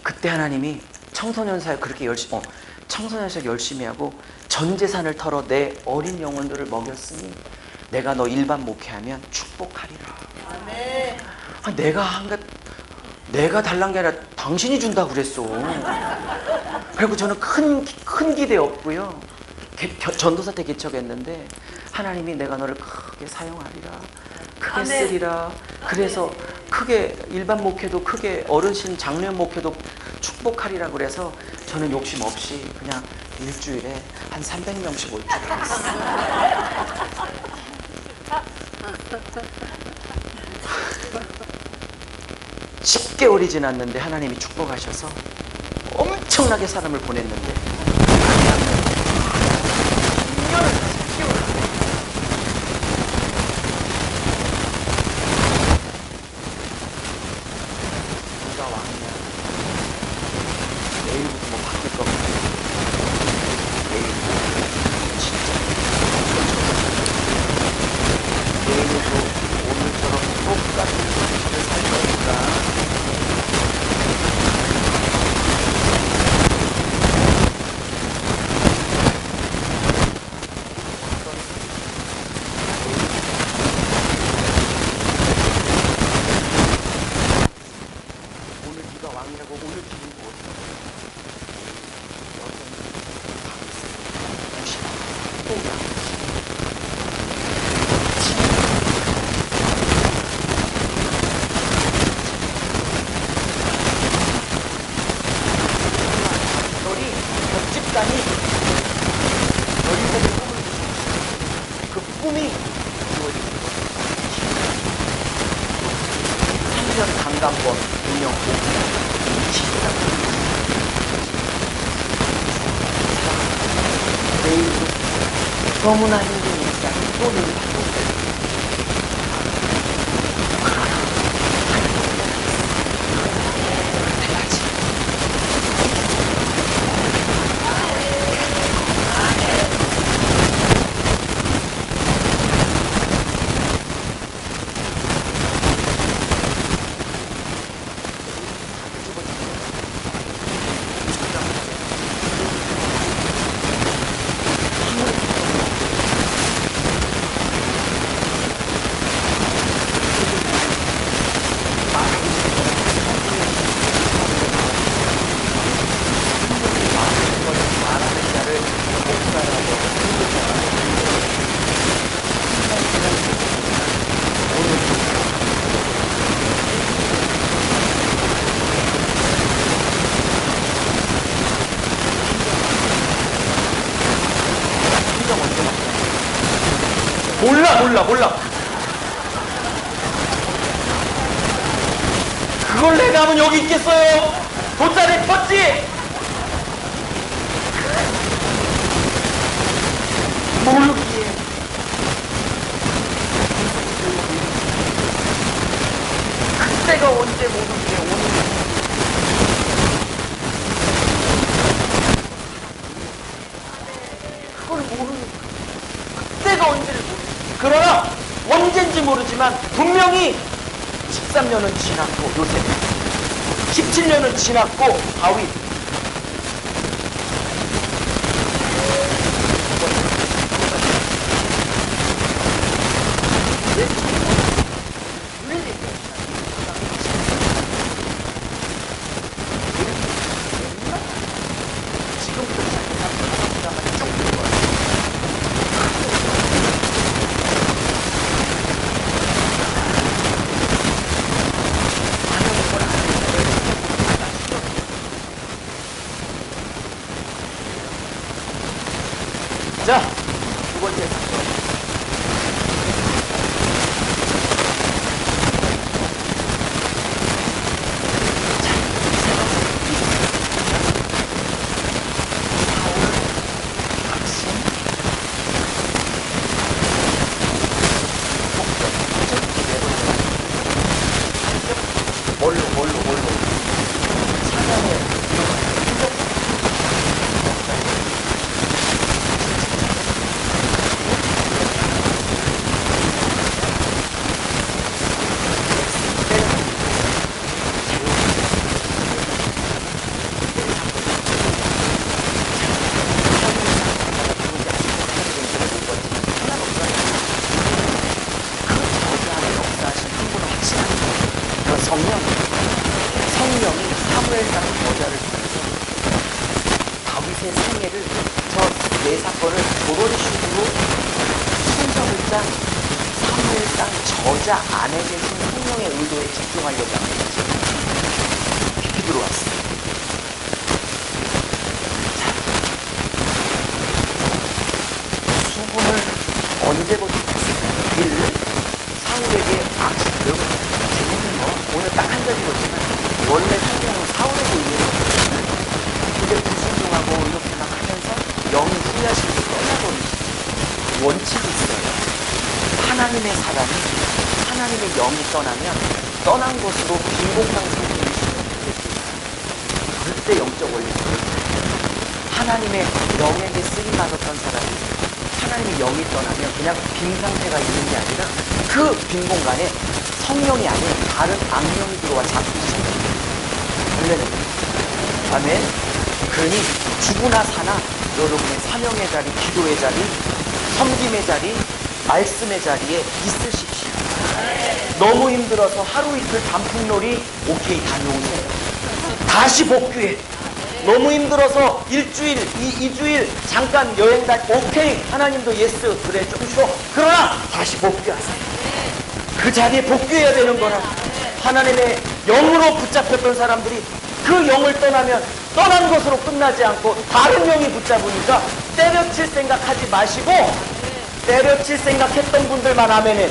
그때 하나님이 청소년 사역 그렇게 청소년 사역 열심히 하고 전 재산을 털어 내 어린 영혼들을 먹였으니 내가 너 일반 목회하면 축복하리라. 아니, 내가 달란 게 아니라 당신이 준다고 그랬어. 그리고 저는 큰 기대 없고요. 전도사 때 개척했는데 하나님이 내가 너를 크게 사용하리라, 크게 쓰리라. 그래서 크게 일반 목회도 크게 어르신 장로님 목회도 축복하리라. 그래서 저는 욕심 없이 그냥 일주일에 한 300명씩 올 줄 알았어요. (10개월이) 지났는데 하나님이 축복하셔서 엄청나게 사람을 보냈는데 6개월 누가 왕이야? 내일부터 뭐 바뀔 것 같아. 내일부터 진짜 내일도 오늘처럼 똑같은 삶을 살 거니까 오늘 네가 왕이라고 오늘 기분 부었어. 너희 벽집단이 너희들의 꿈을 그 꿈이 이루어지는 거야. 3년 강간권 운영 내일도 너무나 힘든 일상이 또 늘어나고 몰라. 그걸 내가 하면 여기 있겠어요? 돗자리 폈지? 모르기에 그때가 언제 모르기에 오늘 그걸 모르는 그때가 언제를 모르는. 그러나 언젠지 모르지만 분명히 13년은 지났고 요셉, 17년은 지났고 다윗, 자, 두 번째 사건. 뭘로 사냥에 성령이 사무엘이라는 여자를 통해서 다윗의 생애를 저 네 사건을 도로리식으로 순서를 짠 사무엘상 저자 안에 계신 성령의 의도에 집중하려고 하는 거지. 깊이 들어왔어요. 자, 수금을 언제부터 했을까요? 1. 사울에게 여러분 재밌는 거 오늘 딱 한 가지거지만 원래 성경은 사울에게 있는 거거든요. 근데 불순종하고 이렇게 막 하면서 영이 후야시고 떠나버리시죠. 원칙이 있어요. 하나님의 사람이 하나님의 영이 떠나면 떠난 곳으로 빈공상태를 유지해야 그때 영적 원리가 하나님의 영에게 쓰임받았던 사람이 하나님의 영이 떠나면 그냥 빈 상태가 있는 게 아니라 그 빈 공간에 성령이 아닌 다른 악령이 들어와 잡히시는 거예요. 아멘. 그러니 죽으나 사나 여러분의 사명의 자리, 기도의 자리, 섬김의 자리, 말씀의 자리에 있으십시오. 너무 힘들어서 하루 이틀 단풍놀이 오케이 다녀오세요. 다시 복귀해. 너무 힘들어서 일주일, 이주일 잠깐 여행 오케이 하나님도 예스 그래 좀 쉬어. 그러나 다시 복귀하세요. 그 자리에 복귀해야 되는 거라. 하나님의 영으로 붙잡혔던 사람들이 그 영을 떠나면 떠난 것으로 끝나지 않고 다른 영이 붙잡으니까 때려칠 생각하지 마시고 때려칠 생각했던 분들만 아멘해.